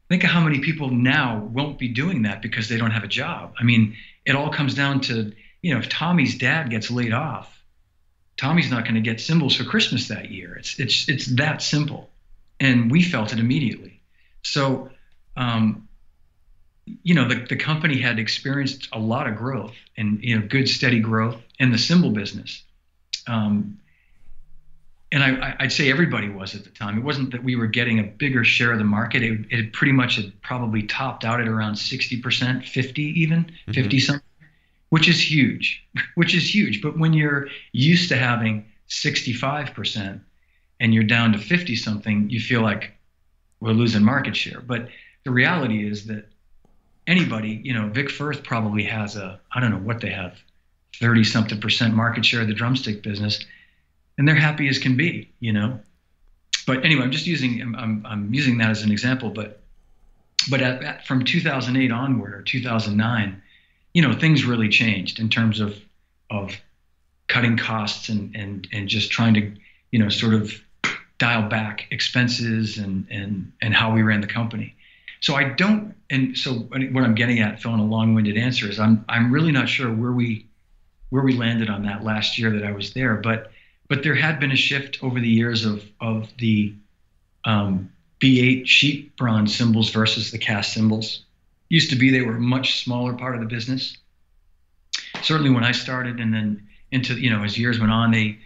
think of how many people now won't be doing that because they don't have a job. I mean, it all comes down to, if Tommy's dad gets laid off, Tommy's not going to get cymbals for Christmas that year. It's that simple. And we felt it immediately. So, the company had experienced a lot of growth and, good steady growth in the cymbal business. And I'd say everybody was at the time. It wasn't that we were getting a bigger share of the market. It pretty much had probably topped out at around 60%, 50 even, 50 something, which is huge. But when you're used to having 65% and you're down to 50 something, you feel like we're losing market share. But the reality is that anybody, Vic Firth probably has I don't know what they have, 30 something percent market share of the drumstick business. And they're happy as can be, But anyway, I'm using that as an example. But from 2008 onward or 2009, things really changed in terms of cutting costs and just trying to, sort of dial back expenses and how we ran the company. So what I'm getting at, Phil, in a long-winded answer is I'm really not sure where we landed on that last year that I was there, but there had been a shift over the years of the B8 sheet bronze cymbals versus the cast cymbals. Used to be they were a much smaller part of the business. Certainly when I started, and then into as years went on, they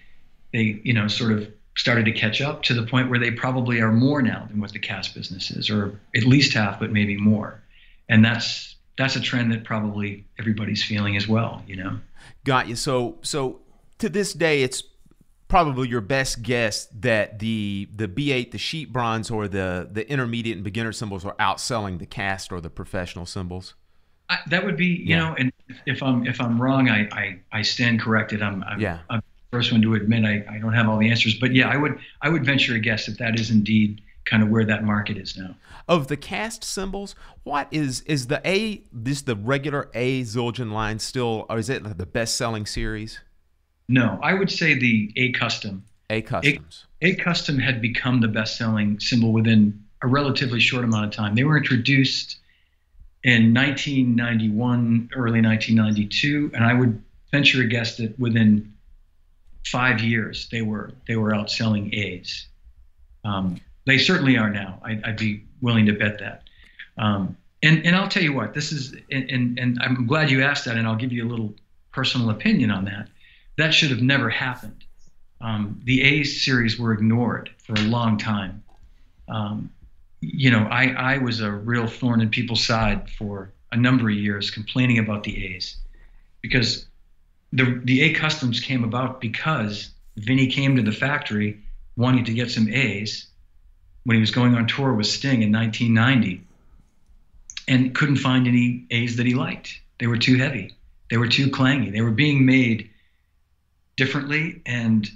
sort of started to catch up to the point where they probably are more now than what the cast business is, or at least half, but maybe more. And that's a trend that probably everybody's feeling as well. Got you. So to this day, it's probably your best guess that the B8, the sheet bronze, or the intermediate and beginner cymbals are outselling the cast or the professional cymbals. That would be, and if I'm wrong, I stand corrected. I'm the first one to admit I don't have all the answers, but yeah, I would venture a guess that is indeed kind of where that market is now. Of the cast cymbals, what is the regular A Zildjian line still, or is it the best-selling series? No, I would say the A Custom. A Customs. A Custom had become the best-selling cymbal within a relatively short amount of time. They were introduced in 1991, early 1992, and I would venture a guess that within 5 years they were outselling A's. They certainly are now. I'd be willing to bet that. And I'll tell you what, this is, and I'm glad you asked that, and I'll give you a little personal opinion on that. That should have never happened. The A series were ignored for a long time. I was a real thorn in people's side for a number of years, complaining about the A's, because the A Customs came about because Vinny came to the factory wanting to get some A's when he was going on tour with Sting in 1990, and couldn't find any A's that he liked. They were too heavy. They were too clangy. They were being made differently, and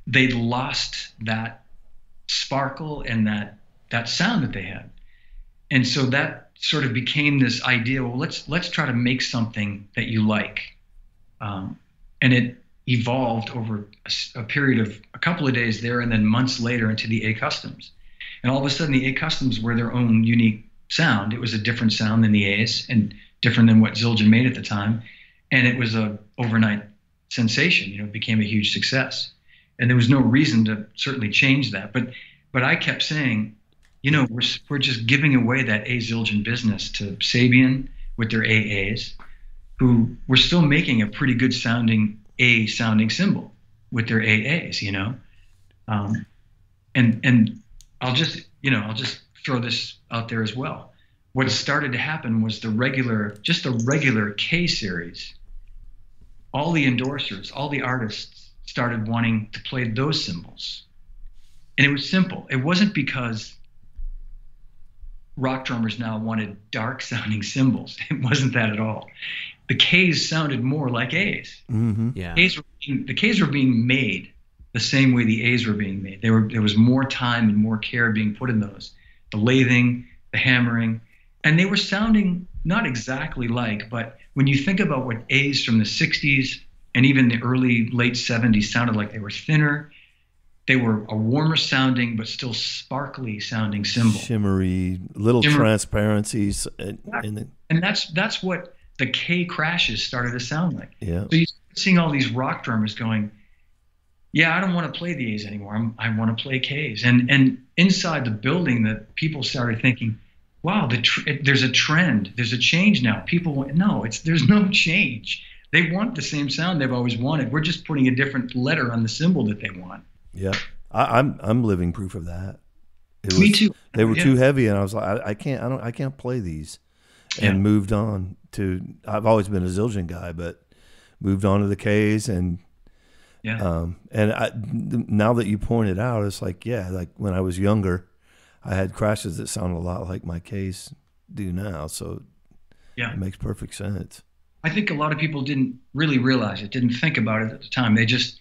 they'd lost that sparkle and that sound that they had. And so that sort of became this idea, well, let's try to make something that you like. And it evolved over a period of a couple of days there, and then months later into the A Customs. And all of a sudden the A Customs were their own unique sound. It was a different sound than the A's, and different than what Zildjian made at the time. And it was a overnight sensation. It became a huge success. And there was no reason to certainly change that. But I kept saying, we're just giving away that A Zildjian business to Sabian with their AAs, who were still making a pretty good sounding A sounding cymbal with their AAs, and I'll just throw this out there as well. What started to happen was the regular K series. All the endorsers, all the artists started wanting to play those cymbals. And it was simple. It wasn't because rock drummers now wanted dark sounding cymbals. It wasn't that at all. The K's sounded more like A's. Mm-hmm. Yeah. The K's were being made the same way the A's were being made. There was more time and more care being put in those. The lathing, the hammering, and they were sounding not exactly like, but when you think about what A's from the 60s and even the late 70s sounded like, they were thinner, they were a warmer sounding but still sparkly sounding cymbal. Shimmery, little transparencies. And that's what the K crashes started to sound like. Yeah. So you're seeing all these rock drummers going, yeah, I don't want to play the A's anymore. I want to play K's. And inside the building, that people started thinking, wow, there's a trend. There's a change now. People want, no, there's no change. They want the same sound they've always wanted. We're just putting a different letter on the cymbal that they want. Yeah, I'm living proof of that. Me too. They were too heavy, and I was like, I can't play these, and moved on to. I've always been a Zildjian guy, but moved on to the K's, and now that you pointed out, it's like, yeah, like when I was younger, I had crashes that sounded a lot like my K's do now, so it makes perfect sense. I think a lot of people didn't really realize it, didn't think about it at the time. They just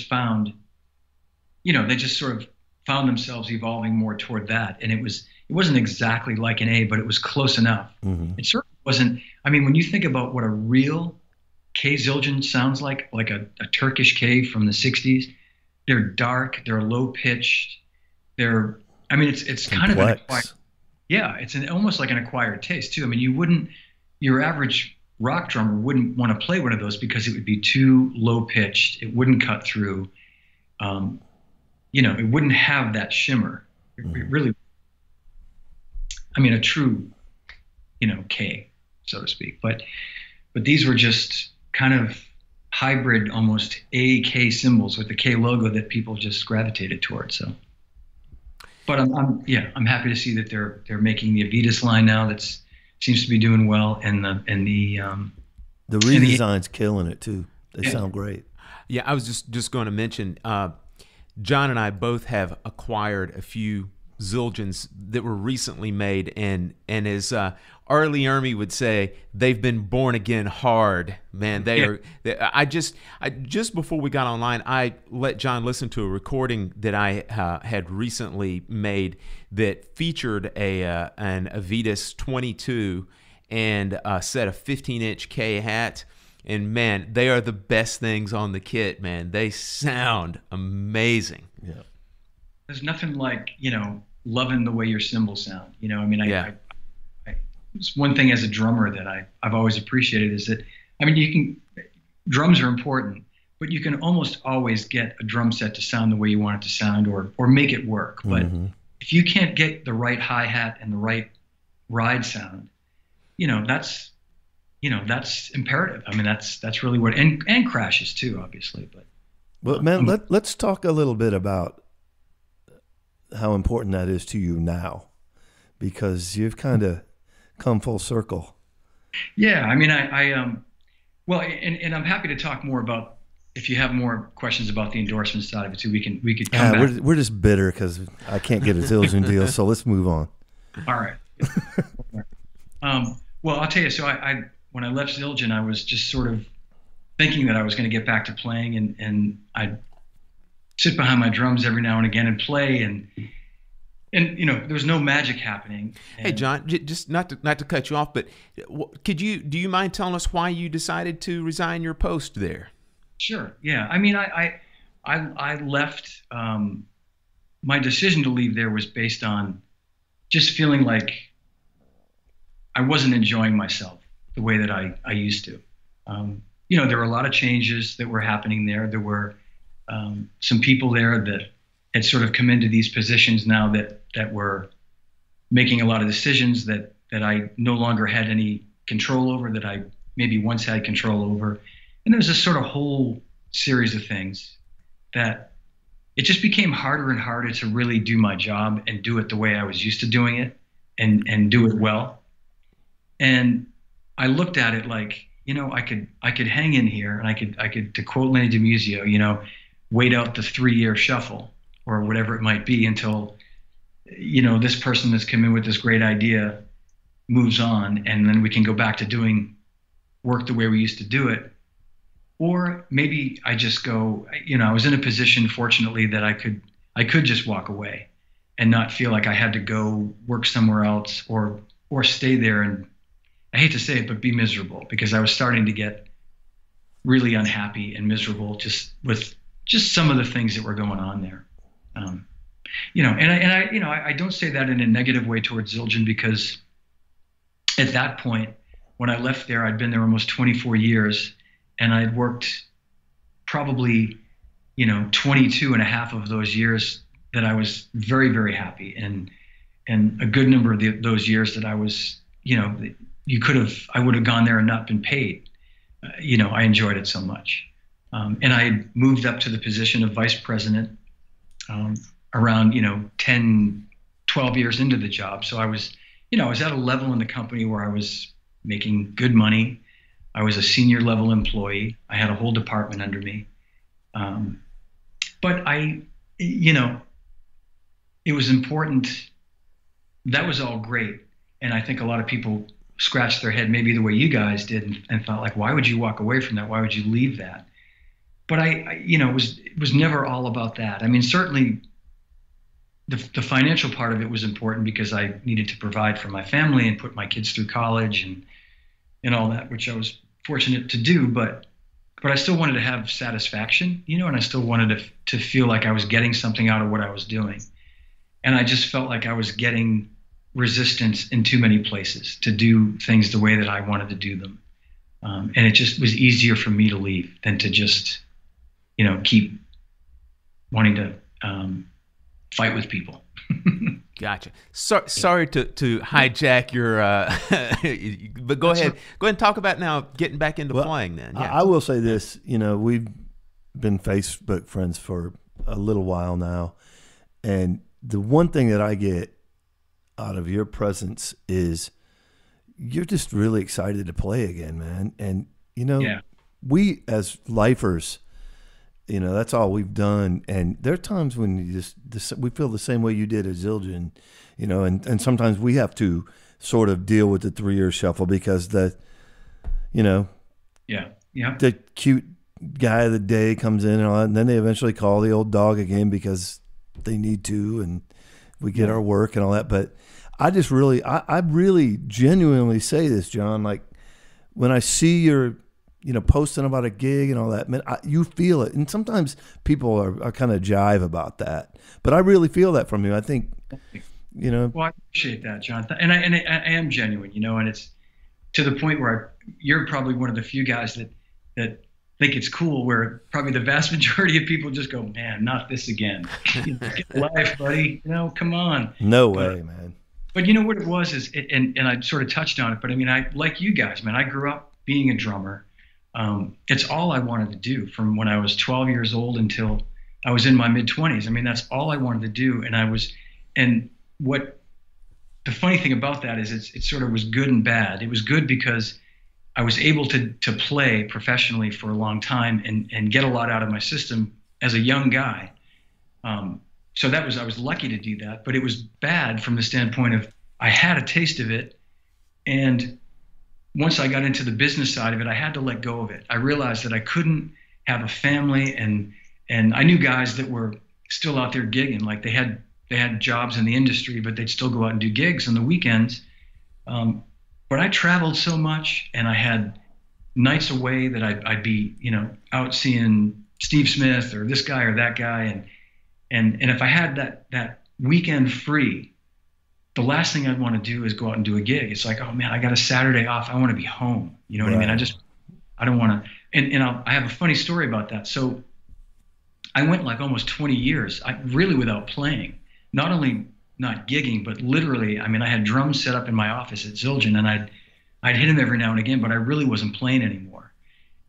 found, they just sort of found themselves evolving more toward that. And it wasn't exactly like an A, but it was close enough. Mm-hmm. It certainly wasn't. I mean, when you think about what a real K Zildjian sounds like a Turkish K from the 60s, they're dark, they're low pitched, it's kind of an acquired, it's almost like an acquired taste too. I mean, your average rock drummer wouldn't want to play one of those because it would be too low pitched. It wouldn't cut through. It wouldn't have that shimmer. It really, a true, K, so to speak. But these were just kind of hybrid, almost A-K cymbals with the K logo that people just gravitated towards. So, but I'm happy to see that they're making the Avitas line now. That's seems to be doing well, and the redesign's killing it too. They sound great. Yeah, I was just going to mention, John and I both have acquired a few Zildjians that were recently made, and as Arlie Ermy would say, they've been born again hard, man. I just before we got online, I let John listen to a recording that I had recently made that featured an Avitas 22 and a set of 15-inch K hat. And man, they are the best things on the kit, man. They sound amazing. Yeah. There's nothing like, loving the way your cymbals sound. It's one thing as a drummer that I've always appreciated is that, drums are important, but you can almost always get a drum set to sound the way you want it to sound or make it work. But if you can't get the right hi-hat and the right ride sound, that's imperative. That's really what, and crashes too, obviously. But well, man, let's talk a little bit about how important that is to you now, because you've kind of come full circle. Yeah, well, and I'm happy to talk more about, if you have more questions about the endorsement side of it too, we could come back. We're just bitter because I can't get a Zildjian deal, so let's move on. All right. Well, I'll tell you. So when I left Zildjian, I was just sort of thinking that I was going to get back to playing, and I'd sit behind my drums every now and again and play, and there was no magic happening. Hey, John, just not to cut you off, but do you mind telling us why you decided to resign your post there? Sure. Yeah. I left. My decision to leave there was based on just feeling like I wasn't enjoying myself the way that I used to. There were a lot of changes that were happening there. There were some people there that had sort of come into these positions now that were making a lot of decisions that I no longer had any control over, that I maybe once had control over. And there was a sort of whole series of things that it just became harder and harder to really do my job and do it the way I was used to doing it and do it well. And I looked at it like, I could hang in here, and I could, to quote Lennie DiMuzio, wait out the 3-year shuffle or whatever it might be until, this person that's come in with this great idea moves on, and then we can go back to doing work the way we used to do it. or maybe I just go, I was in a position, fortunately, that I could just walk away and not feel like I had to go work somewhere else or stay there. And I hate to say it, but be miserable, because I was starting to get really unhappy and miserable just with just some of the things that were going on there. I don't say that in a negative way towards Zildjian, because at that point, when I left there, I'd been there almost 24 years, and I'd worked probably, 22 and a half of those years that I was very, very happy. And a good number of those years that I was, I would have gone there and not been paid. I enjoyed it so much. And I had moved up to the position of vice president around, 10, 12 years into the job. So I was at a level in the company where I was making good money. I was a senior level employee. I had a whole department under me. But it was important. That was all great. And I think a lot of people scratched their head, maybe the way you guys did, and thought, like, why would you walk away from that? Why would you leave that? But it was never all about that. I mean, certainly the financial part of it was important, because I needed to provide for my family and put my kids through college and all that, which I was fortunate to do. But I still wanted to have satisfaction, and I still wanted to feel like I was getting something out of what I was doing. And I just felt like I was getting resistance in too many places to do things the way that I wanted to do them. And it just was easier for me to leave than to just, keep wanting to fight with people. Gotcha. Sorry to hijack your, but go ahead and talk about now getting back into playing then. Yeah. I will say this, we've been Facebook friends for a little while now. And the one thing that I get out of your presence is you're just really excited to play again, man. And, we as lifers, that's all we've done. And there are times when we feel the same way you did at Zildjian, and sometimes we have to sort of deal with the 3-year shuffle because the cute guy of the day comes in and all that, and then they eventually call the old dog again because they need to, and we get our work and all that. But I just really, I really genuinely say this, John, like when I see your, posting about a gig and all that, man, you feel it. And sometimes people are kind of jive about that, but I really feel that from you. I think, Well, I appreciate that, John. And I am genuine, and it's to the point where you're probably one of the few guys that think it's cool, where probably the vast majority of people just go, man, not this again. Get life, buddy. Come on. No way, man. But what it was is, and I sort of touched on it, but I mean, I like you guys, man, I grew up being a drummer. It's all I wanted to do from when I was 12 years old until I was in my mid-20s. I mean, that's all I wanted to do. And what the funny thing about that is it sort of was good and bad. It was good because I was able to play professionally for a long time and get a lot out of my system as a young guy. So I was lucky to do that, but it was bad from the standpoint of I had a taste of it. And once I got into the business side of it, I had to let go of it. I realized that I couldn't have a family, and I knew guys that were still out there gigging, like they had jobs in the industry, but they'd still go out and do gigs on the weekends. But I traveled so much, and I had nights away that I'd be, out seeing Steve Smith or this guy or that guy. And if I had that weekend free, the last thing I'd want to do is go out and do a gig. It's like, oh man, I got a Saturday off. I want to be home. You know what I mean? I don't want to, and I have a funny story about that. So I went like almost 20 years, really without playing, not only not gigging, but literally, I mean, I had drums set up in my office at Zildjian, and I'd hit them every now and again, but I really wasn't playing anymore.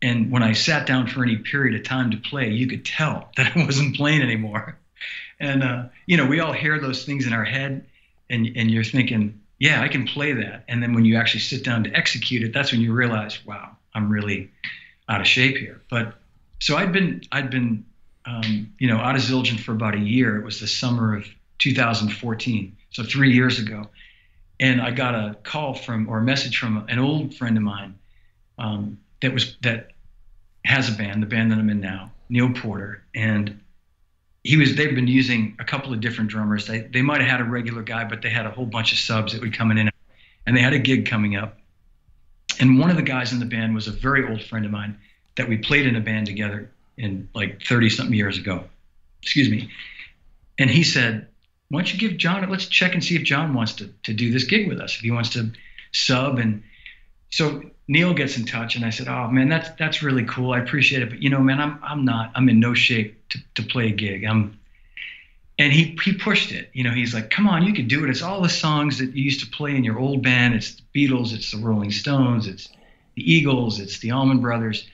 And when I sat down for any period of time to play, you could tell that I wasn't playing anymore. And, we all hear those things in our head, and you're thinking, yeah, I can play that. And then when you actually sit down to execute it, that's when you realize, wow, I'm really out of shape here. But so I'd been out of Zildjian for about a year. It was the summer of 2014, so 3 years ago. And I got a call or a message from an old friend of mine that has a band, the band that I'm in now, Neil Porter, and they've been using a couple of different drummers. They might have had a regular guy, but they had a whole bunch of subs that would come in, and they had a gig coming up. And one of the guys in the band was a very old friend of mine that we played in a band together in like 30-something years ago. Excuse me. And he said, why don't you give John, let's check and see if John wants to do this gig with us, if he wants to sub. And so Neil gets in touch, and I said, oh man, that's really cool. I appreciate it. But man, I'm in no shape to play a gig. And he pushed it. He's like, come on, you can do it. It's all the songs that you used to play in your old band. It's the Beatles, it's the Rolling Stones, it's the Eagles, it's the Allman Brothers.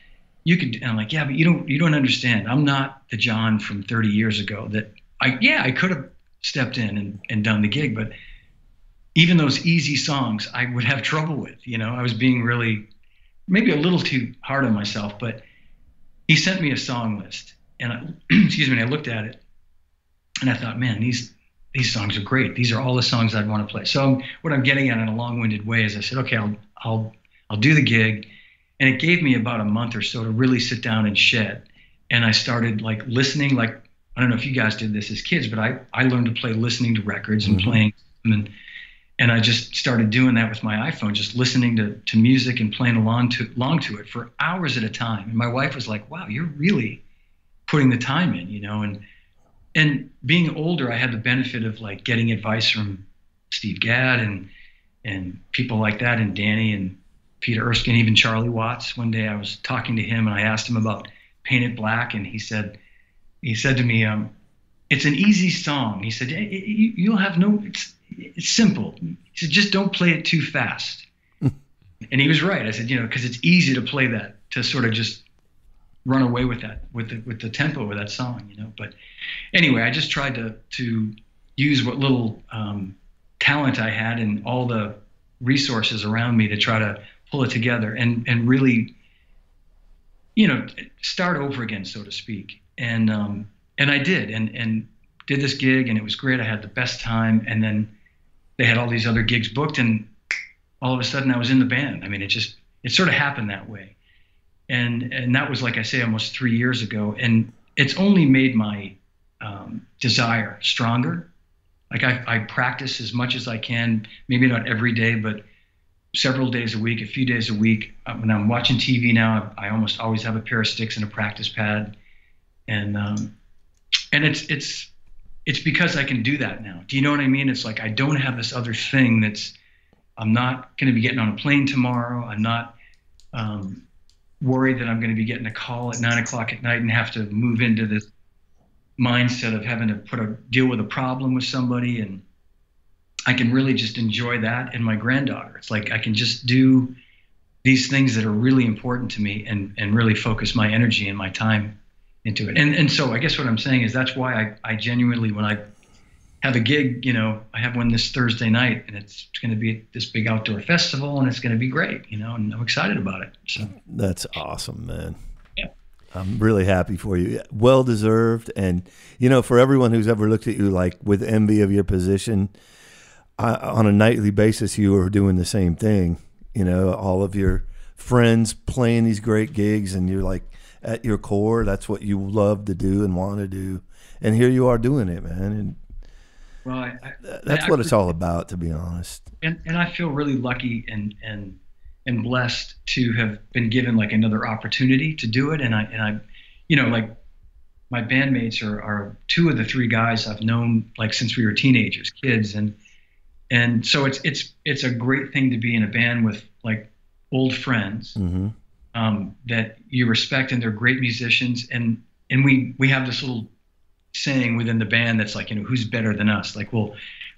You could. And I'm like, yeah, but you don't understand. I'm not the John from 30 years ago that I could have stepped in and done the gig, but even those easy songs I would have trouble with. I was being really, maybe a little too hard on myself, but he sent me a song list, and I looked at it, and I thought, man, these songs are great. These are all the songs I'd want to play. So what I'm getting at in a long-winded way is I said, okay, I'll do the gig, and it gave me about a month or so to really sit down and shed, and I started like listening, like, I don't know if you guys did this as kids, but I learned to play listening to records and playing them, and I just started doing that with my iPhone, just listening to music and playing along to it for hours at a time. And my wife was like, wow, you're really putting the time in, and being older, I had the benefit of like getting advice from Steve Gadd and people like that, and Danny and Peter Erskine, even Charlie Watts. One day I was talking to him, and I asked him about Paint It Black, and he said to me, it's an easy song. He said, you'll have it's simple. He said, just don't play it too fast. And he was right. I said, because it's easy to play that, to sort of just run away with that, with the tempo of that song, But anyway, I just tried to use what little talent I had and all the resources around me to try to pull it together and really, start over again, so to speak. And I did, and did this gig, and it was great. I had the best time, and then they had all these other gigs booked, and all of a sudden I was in the band. I mean, it sort of happened that way, and that was, like I say, almost 3 years ago, and it's only made my desire stronger. Like I practice as much as I can, maybe not every day, but several days a week, a few days a week. When I'm watching TV now, I almost always have a pair of sticks and a practice pad. And it's because I can do that now. Do you know what I mean? It's like I don't have this other thing I'm not going to be getting on a plane tomorrow. I'm not worried that I'm going to be getting a call at 9 o'clock at night and have to move into this mindset of having to deal with a problem with somebody. And I can really just enjoy that and my granddaughter. It's like I can just do these things that are really important to me and really focus my energy and my time into it. And so I guess what I'm saying is that's why I genuinely, when I have a gig, I have one this Thursday night, and it's going to be this big outdoor festival, and it's going to be great, and I'm excited about it. So that's awesome, man. Yeah. I'm really happy for you. Well deserved. And, for everyone who's ever looked at you like with envy of your position, on a nightly basis, you are doing the same thing. All of your friends playing these great gigs, and you're like, at your core, that's what you love to do and want to do. And here you are doing it, man. And that's what it's all about, to be honest. And I feel really lucky and blessed to have been given like another opportunity to do it. And I like my bandmates are two of the three guys I've known like since we were teenagers, kids. And so it's a great thing to be in a band with like old friends. Mm-hmm. That you respect, and they're great musicians, and we have this little saying within the band that's like, who's better than us? Like,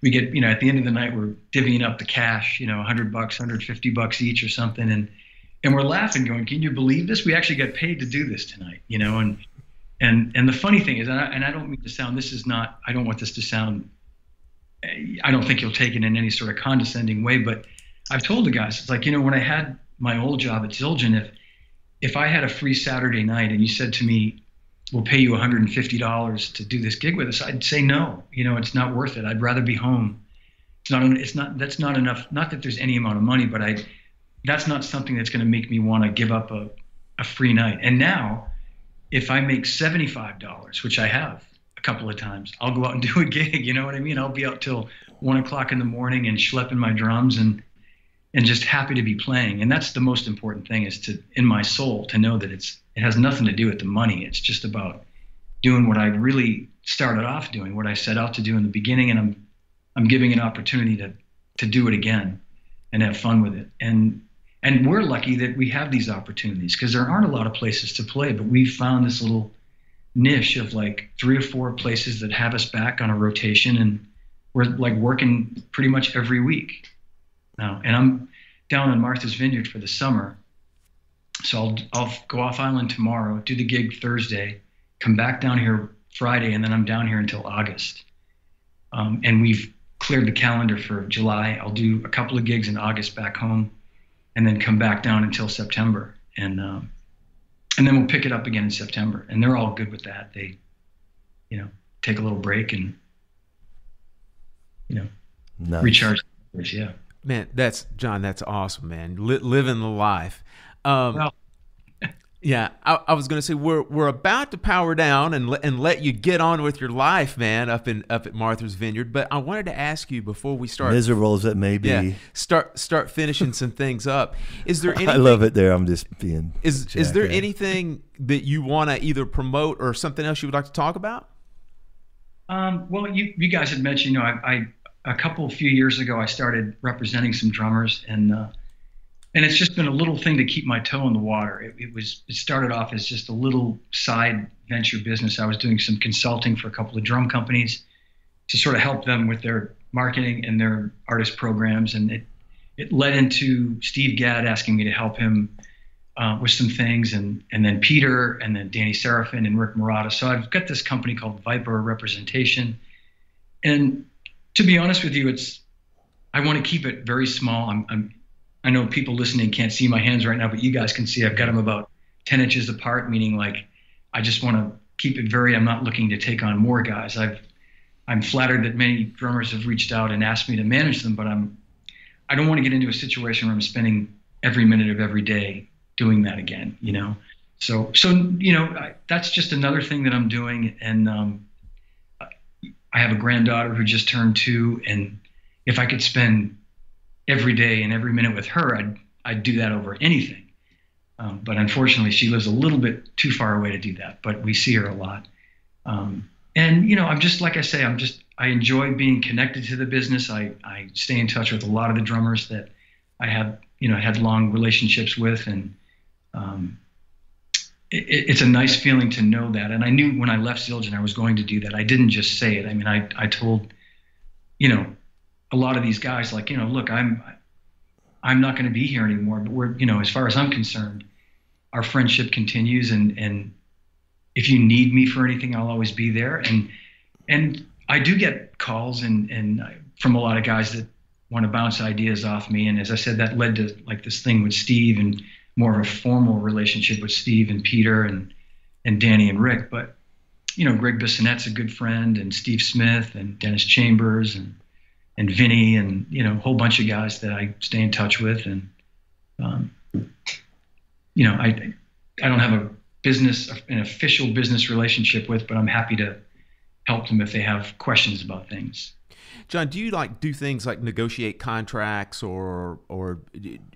we get, at the end of the night, we're divvying up the cash, $100, $150 each or something, and we're laughing, going, can you believe this? We actually got paid to do this tonight, and the funny thing is, and I don't mean to sound, I don't want this to sound, I don't think you'll take it in any sort of condescending way, but I've told the guys, it's like, when I had my old job at Zildjian, if I had a free Saturday night and you said to me, we'll pay you $150 to do this gig with us, I'd say no. It's not worth it. I'd rather be home. That's not enough. Not that there's any amount of money, but that's not something that's going to make me want to give up a free night. And now, if I make $75, which I have a couple of times, I'll go out and do a gig. You know what I mean? I'll be out till 1 o'clock in the morning and schlepping my drums and just happy to be playing. And that's the most important thing, is to, in my soul, to know that it has nothing to do with the money. It's just about doing what I really started off doing, what I set out to do in the beginning, and I'm giving an opportunity to do it again and have fun with it. And we're lucky that we have these opportunities, because there aren't a lot of places to play, but we've found this little niche of like 3 or 4 places that have us back on a rotation, and we're like working pretty much every week now. And I'm down in Martha's Vineyard for the summer, so I'll go off island tomorrow, do the gig Thursday, come back down here Friday, and then I'm down here until August. And we've cleared the calendar for July. I'll do a couple of gigs in August back home, and then come back down until September. And then we'll pick it up again in September. And they're all good with that. They, take a little break and, nice. Recharge. Yeah. Man, that's awesome, man. Living the life. Yeah, I was going to say we're about to power down and let you get on with your life, man, up at Martha's Vineyard. But I wanted to ask you before we start, miserable as it may be, start finishing some things up. Is there anything, I love it there. I'm just being. Is there anything that you want to either promote or something else you would like to talk about? Well, you guys had mentioned, I a few years ago I started representing some drummers, and it's just been a little thing to keep my toe in the water. It started off as just a little side venture business. I was doing some consulting for a couple of drum companies to sort of help them with their marketing and their artist programs. And it led into Steve Gadd asking me to help him with some things, and then Peter, and then Danny Serafin and Rick Murata. So I've got this company called Viper Representation. And to be honest with you, I want to keep it very small. I know people listening can't see my hands right now, but you guys can see I've got them about 10 inches apart, meaning like I just want to keep it I'm not looking to take on more guys. I'm flattered that many drummers have reached out and asked me to manage them, but I don't want to get into a situation where I'm spending every minute of every day doing that again, So that's just another thing that I'm doing. And I have a granddaughter who just turned 2, and if I could spend every day and every minute with her, I'd do that over anything. But unfortunately, she lives a little bit too far away to do that, but we see her a lot. And, I'm just, like I say, I enjoy being connected to the business. I stay in touch with a lot of the drummers that I have, had long relationships with. And it's a nice feeling to know that. And I knew when I left Zildjian, I was going to do that. I didn't just say it. I mean, I told, a lot of these guys, like, look, I'm not going to be here anymore, but we're, as far as I'm concerned, our friendship continues. And if you need me for anything, I'll always be there. And I do get calls and from a lot of guys that want to bounce ideas off me. And as I said, that led to like this thing with Steve, and more of a formal relationship with Steve and Peter and Danny and Rick. But, Greg Bissonette's a good friend, and Steve Smith and Dennis Chambers and Vinny, and, a whole bunch of guys that I stay in touch with. And, I don't have an official business relationship with, but I'm happy to help them if they have questions about things. John, do you do things like negotiate contracts or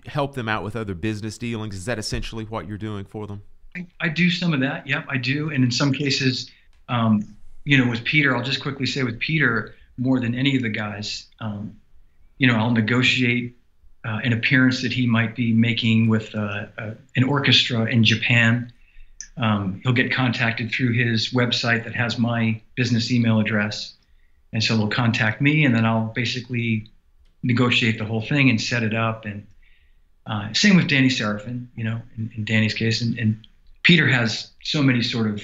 help them out with other business dealings? Is that essentially what you're doing for them? I do some of that. Yep, I do. And in some cases, with Peter, I'll just quickly say with Peter, more than any of the guys, I'll negotiate an appearance that he might be making with an orchestra in Japan. He'll get contacted through his website that has my business email address. And so they'll contact me, and then I'll basically negotiate the whole thing and set it up. And same with Danny Serafin, in Danny's case. And Peter has so many sort of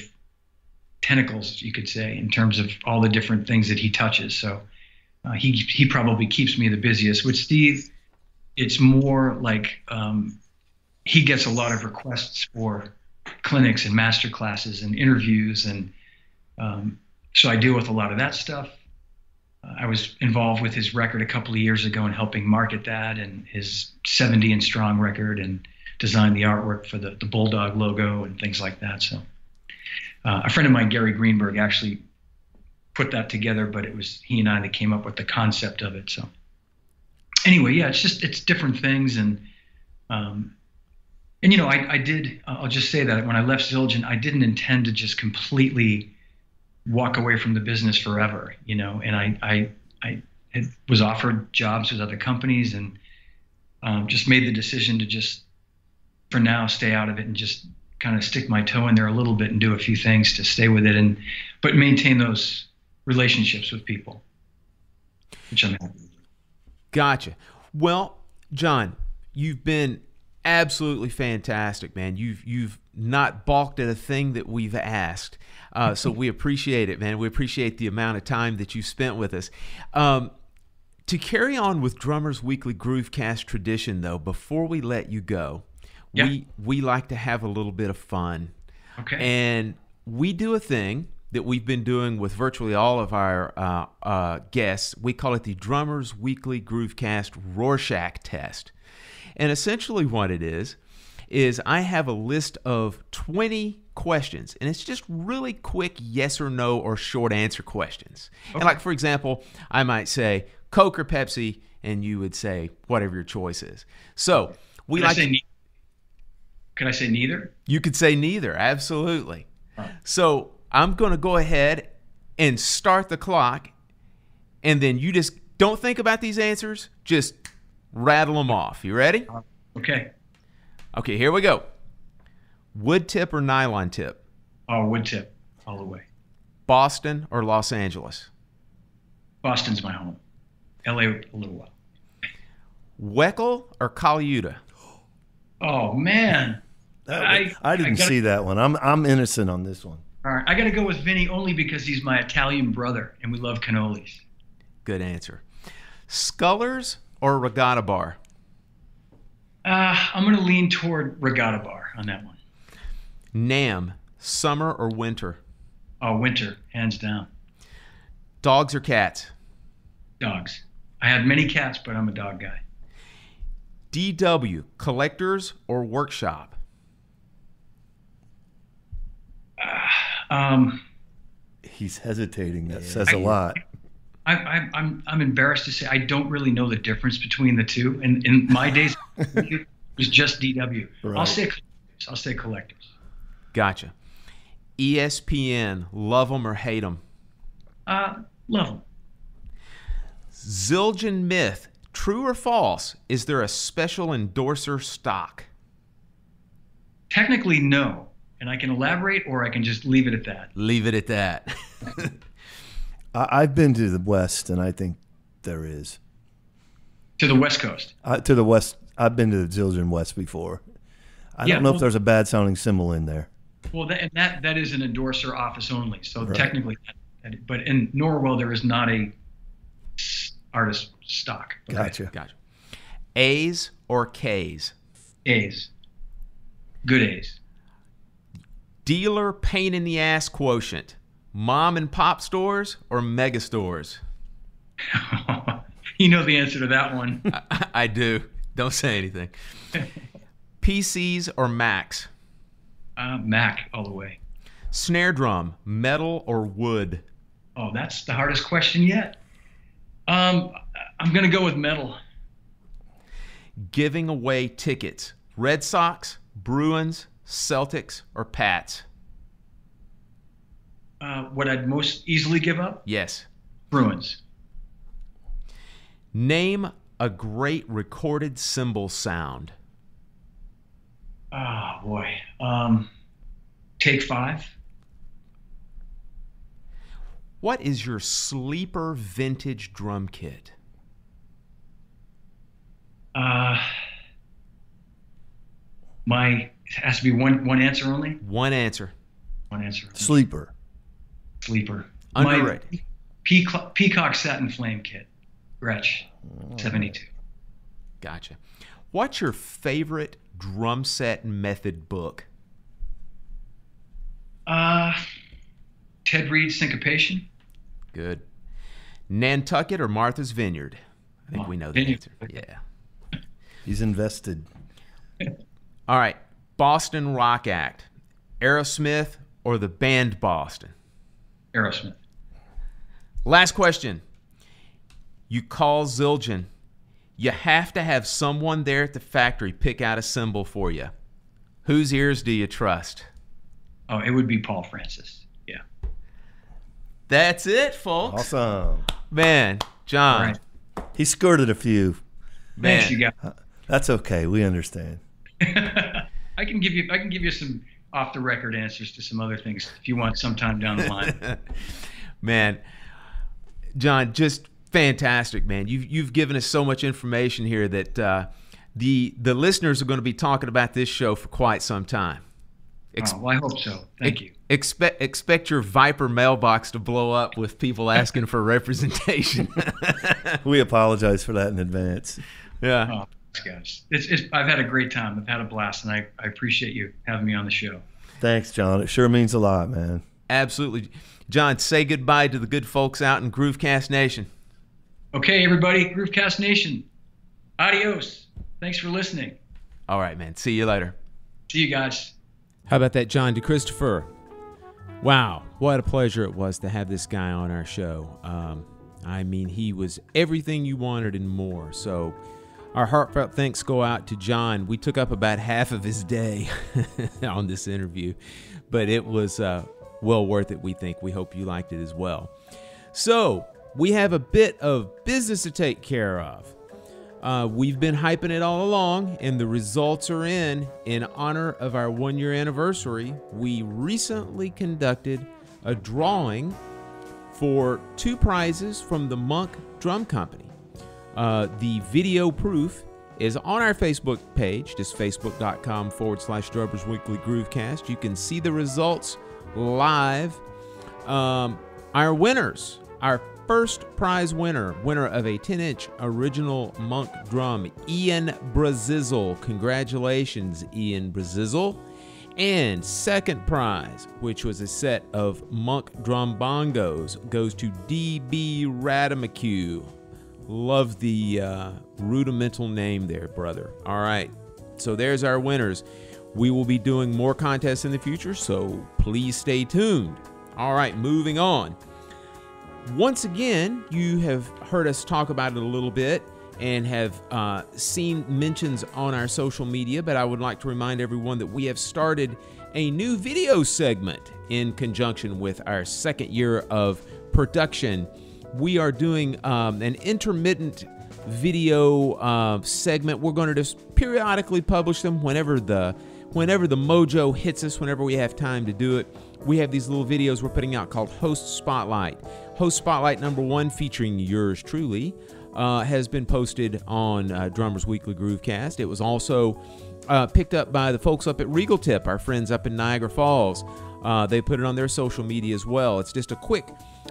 tentacles, you could say, in terms of all the different things that he touches. So he probably keeps me the busiest. With Steve, it's more like he gets a lot of requests for clinics and master classes and interviews. And so I deal with a lot of that stuff. I was involved with his record a couple of years ago in helping market that, and his 70 and Strong record. And designed the artwork for the Bulldog logo and things like that. So a friend of mine, Gary Greenberg, actually put that together, but it was he and I that came up with the concept of it. So anyway, yeah, it's different things. And you know, I'll just say that when I left Zildjian, I didn't intend to just completely walk away from the business forever, you know, and I was offered jobs with other companies and just made the decision to just, for now, stay out of it and just kind of stick my toe in there a little bit and do a few things to stay with it, but maintain those relationships with people, which I'm happy with. Gotcha. Well, John, you've been absolutely fantastic, man. You've not balked at a thing that we've asked. So we appreciate it, man. We appreciate the amount of time that you've spent with us. To carry on with Drummers Weekly Groovecast tradition, though, before we let you go, we like to have a little bit of fun. Okay. And we do a thing that we've been doing with virtually all of our guests. We call it the Drummers Weekly Groovecast Rorschach test. And essentially what it is I have a list of 20 questions, and it's just really quick yes or no or short answer questions. Okay. And like, for example, I might say Coke or Pepsi, and you would say whatever your choice is. So we like to... Can I say neither? You could say neither, absolutely. Right. So I'm going to go ahead and start the clock, and then you just don't think about these answers, just rattle them off. You ready? Okay. Okay, here we go. Wood tip or nylon tip? Oh, wood tip, all the way. Boston or Los Angeles? Boston's my home. LA a little while. Weckl or Caliuta? Oh man, I didn't see that one. I'm innocent on this one. All right, I got to go with Vinny only because he's my Italian brother and we love cannolis. Good answer. Scullers or Regatta Bar? I'm going to lean toward Regatta Bar on that one. NAMM, summer or winter? Oh, winter, hands down. Dogs or cats? Dogs. I have many cats, but I'm a dog guy. DW, collectors or workshop? He's hezitating. That says a lot. I'm embarrassed to say I don't really know the difference between the two. And in my days, it was just DW. Right. I'll say collectors. Gotcha. ESPN, love them or hate them? Love them. Zildjian myth, true or false? Is there a special endorser stock? Technically, no. And I can elaborate or I can just leave it at that. Leave it at that. I've been to the West, and I think there is. To the West Coast? To the West. I've been to the Zildjian West before. I don't know if there's a bad-sounding cymbal in there. Well, that is an endorser office only. So technically, but in Norwell, there is not a artist stock. Gotcha. A's or K's? A's. Good A's. Dealer pain in the ass quotient. Mom and pop stores or mega stores? You know the answer to that one. I do. Don't say anything. PCs or Macs? Mac all the way. Snare drum, metal or wood? Oh, that's the hardest question yet. I'm going to go with metal. Giving away tickets. Red Sox, Bruins, Celtics, or Pats? What I'd most easily give up? Yes. Bruins. Name a great recorded cymbal sound. Oh, boy. Take 5. What is your sleeper vintage drum kit? It has to be one answer only? One answer. One answer. Sleeper. Underrated. My Peacock Satin Flame kit. Gretsch. 72. Gotcha. What's your favorite drum set method book? Ted Reed's Syncopation. Good. Nantucket or Martha's Vineyard? I think we know the answer. Yeah. He's invested. All right. Boston rock act. Aerosmith or the band Boston? Aerosmith. Last question. You call Zildjian. You have to have someone there at the factory pick out a cymbal for you. Whose ears do you trust? Oh, it would be Paul Francis. Yeah. That's it, folks. Awesome. Man, John. Right. He skirted a few. Man. Thanks, you guys. That's okay. We understand. I can give you some off the record answers to some other things if you want sometime down the line. Man, John, just fantastic, man. You've given us so much information here that the listeners are going to be talking about this show for quite some time. Well, I hope so. Thank you. Expect your Viper mailbox to blow up with people asking for representation. We apologize for that in advance. Yeah. Oh, guys, I've had a great time. I've had a blast, and I appreciate you having me on the show. Thanks, John. It sure means a lot, man. Absolutely. John, say goodbye to the good folks out in Groovecast Nation. Okay, everybody, Groovecast Nation. Adios. Thanks for listening. All right, man. See you later. See you guys. How about that, John DeChristopher? Wow, what a pleasure it was to have this guy on our show. I mean, he was everything you wanted and more. So our heartfelt thanks go out to John. We took up about half of his day on this interview, but it was well worth it, we think. We hope you liked it as well. So we have a bit of business to take care of. We've been hyping it all along, and the results are in honor of our 1-year anniversary. We recently conducted a drawing for 2 prizes from the Monk Drum Company. The video proof is on our Facebook page, just facebook.com/Drummers Weekly Groovecast. You can see the results live. Our winners, our first prize winner of a 10-inch original Monk drum, Ian Brazizzle. Congratulations, Ian Brazizzle. And second prize, which was a set of Monk drum bongos, goes to D.B. Radamachew. Love the rudimental name there, brother. All right, so there's our winners. We will be doing more contests in the future, so please stay tuned. All right, moving on. Once again, you have heard us talk about it a little bit and have seen mentions on our social media, but I would like to remind everyone that we have started a new video segment in conjunction with our 2nd year of production. We are doing an intermittent video segment. We're going to just periodically publish them whenever the mojo hits us, whenever we have time to do it. We have these little videos we're putting out called Host Spotlight. Host Spotlight number 1, featuring yours truly, has been posted on Drummers Weekly Groovecast. It was also picked up by the folks up at Regal Tip, our friends up in Niagara Falls. They put it on their social media as well. It's just a quick,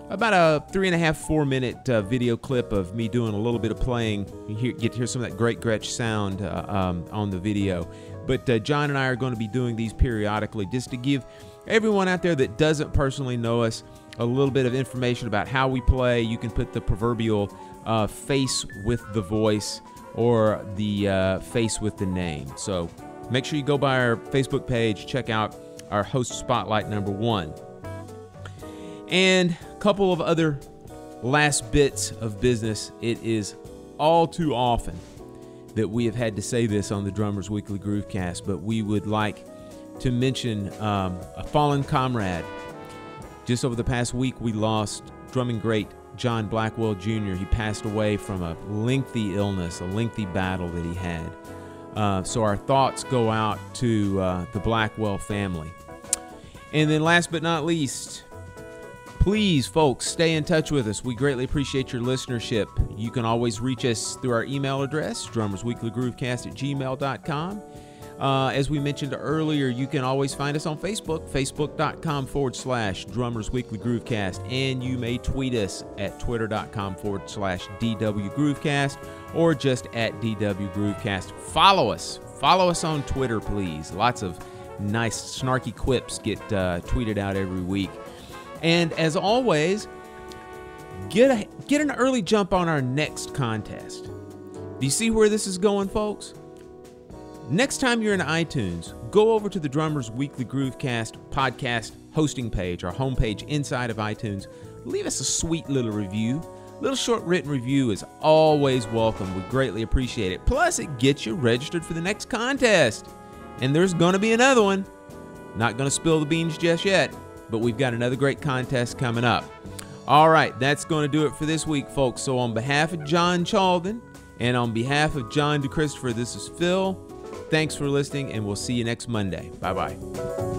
about a 3.5-4 minute video clip of me doing a little bit of playing. You get to hear some of that great Gretsch sound on the video. But John and I are going to be doing these periodically just to give everyone out there that doesn't personally know us a little bit of information about how we play. You can put the proverbial face with the voice or the face with the name. So make sure you go by our Facebook page, check out our Host Spotlight number 1. And a couple of other last bits of business. It is all too often that we have had to say this on the Drummers Weekly Groovecast, but we would like to mention a fallen comrade. Just over the past week, we lost drumming great John Blackwell Jr. He passed away from a lengthy illness, a lengthy battle that he had. So our thoughts go out to the Blackwell family. And then last but not least, please, folks, stay in touch with us. We greatly appreciate your listenership. You can always reach us through our email address, drummersweeklygroovecast@gmail.com. As we mentioned earlier, you can always find us on Facebook, facebook.com/Drummers Weekly Groovecast. And you may tweet us at twitter.com/DW Groovecast or just at DW Groovecast. Follow us on Twitter, please. Lots of nice snarky quips get tweeted out every week. And as always, get an early jump on our next contest. Do you see where this is going, folks? Next time you're in iTunes, go over to the Drummers Weekly Groovecast podcast hosting page, our homepage inside of iTunes. Leave us a sweet little review. A little short written review is always welcome. We greatly appreciate it. Plus, it gets you registered for the next contest. And there's going to be another one. Not going to spill the beans just yet, but we've got another great contest coming up. All right, that's going to do it for this week, folks. So on behalf of John Chalden and on behalf of John DeChristopher, this is Phil. Thanks for listening, and we'll see you next Monday. Bye-bye.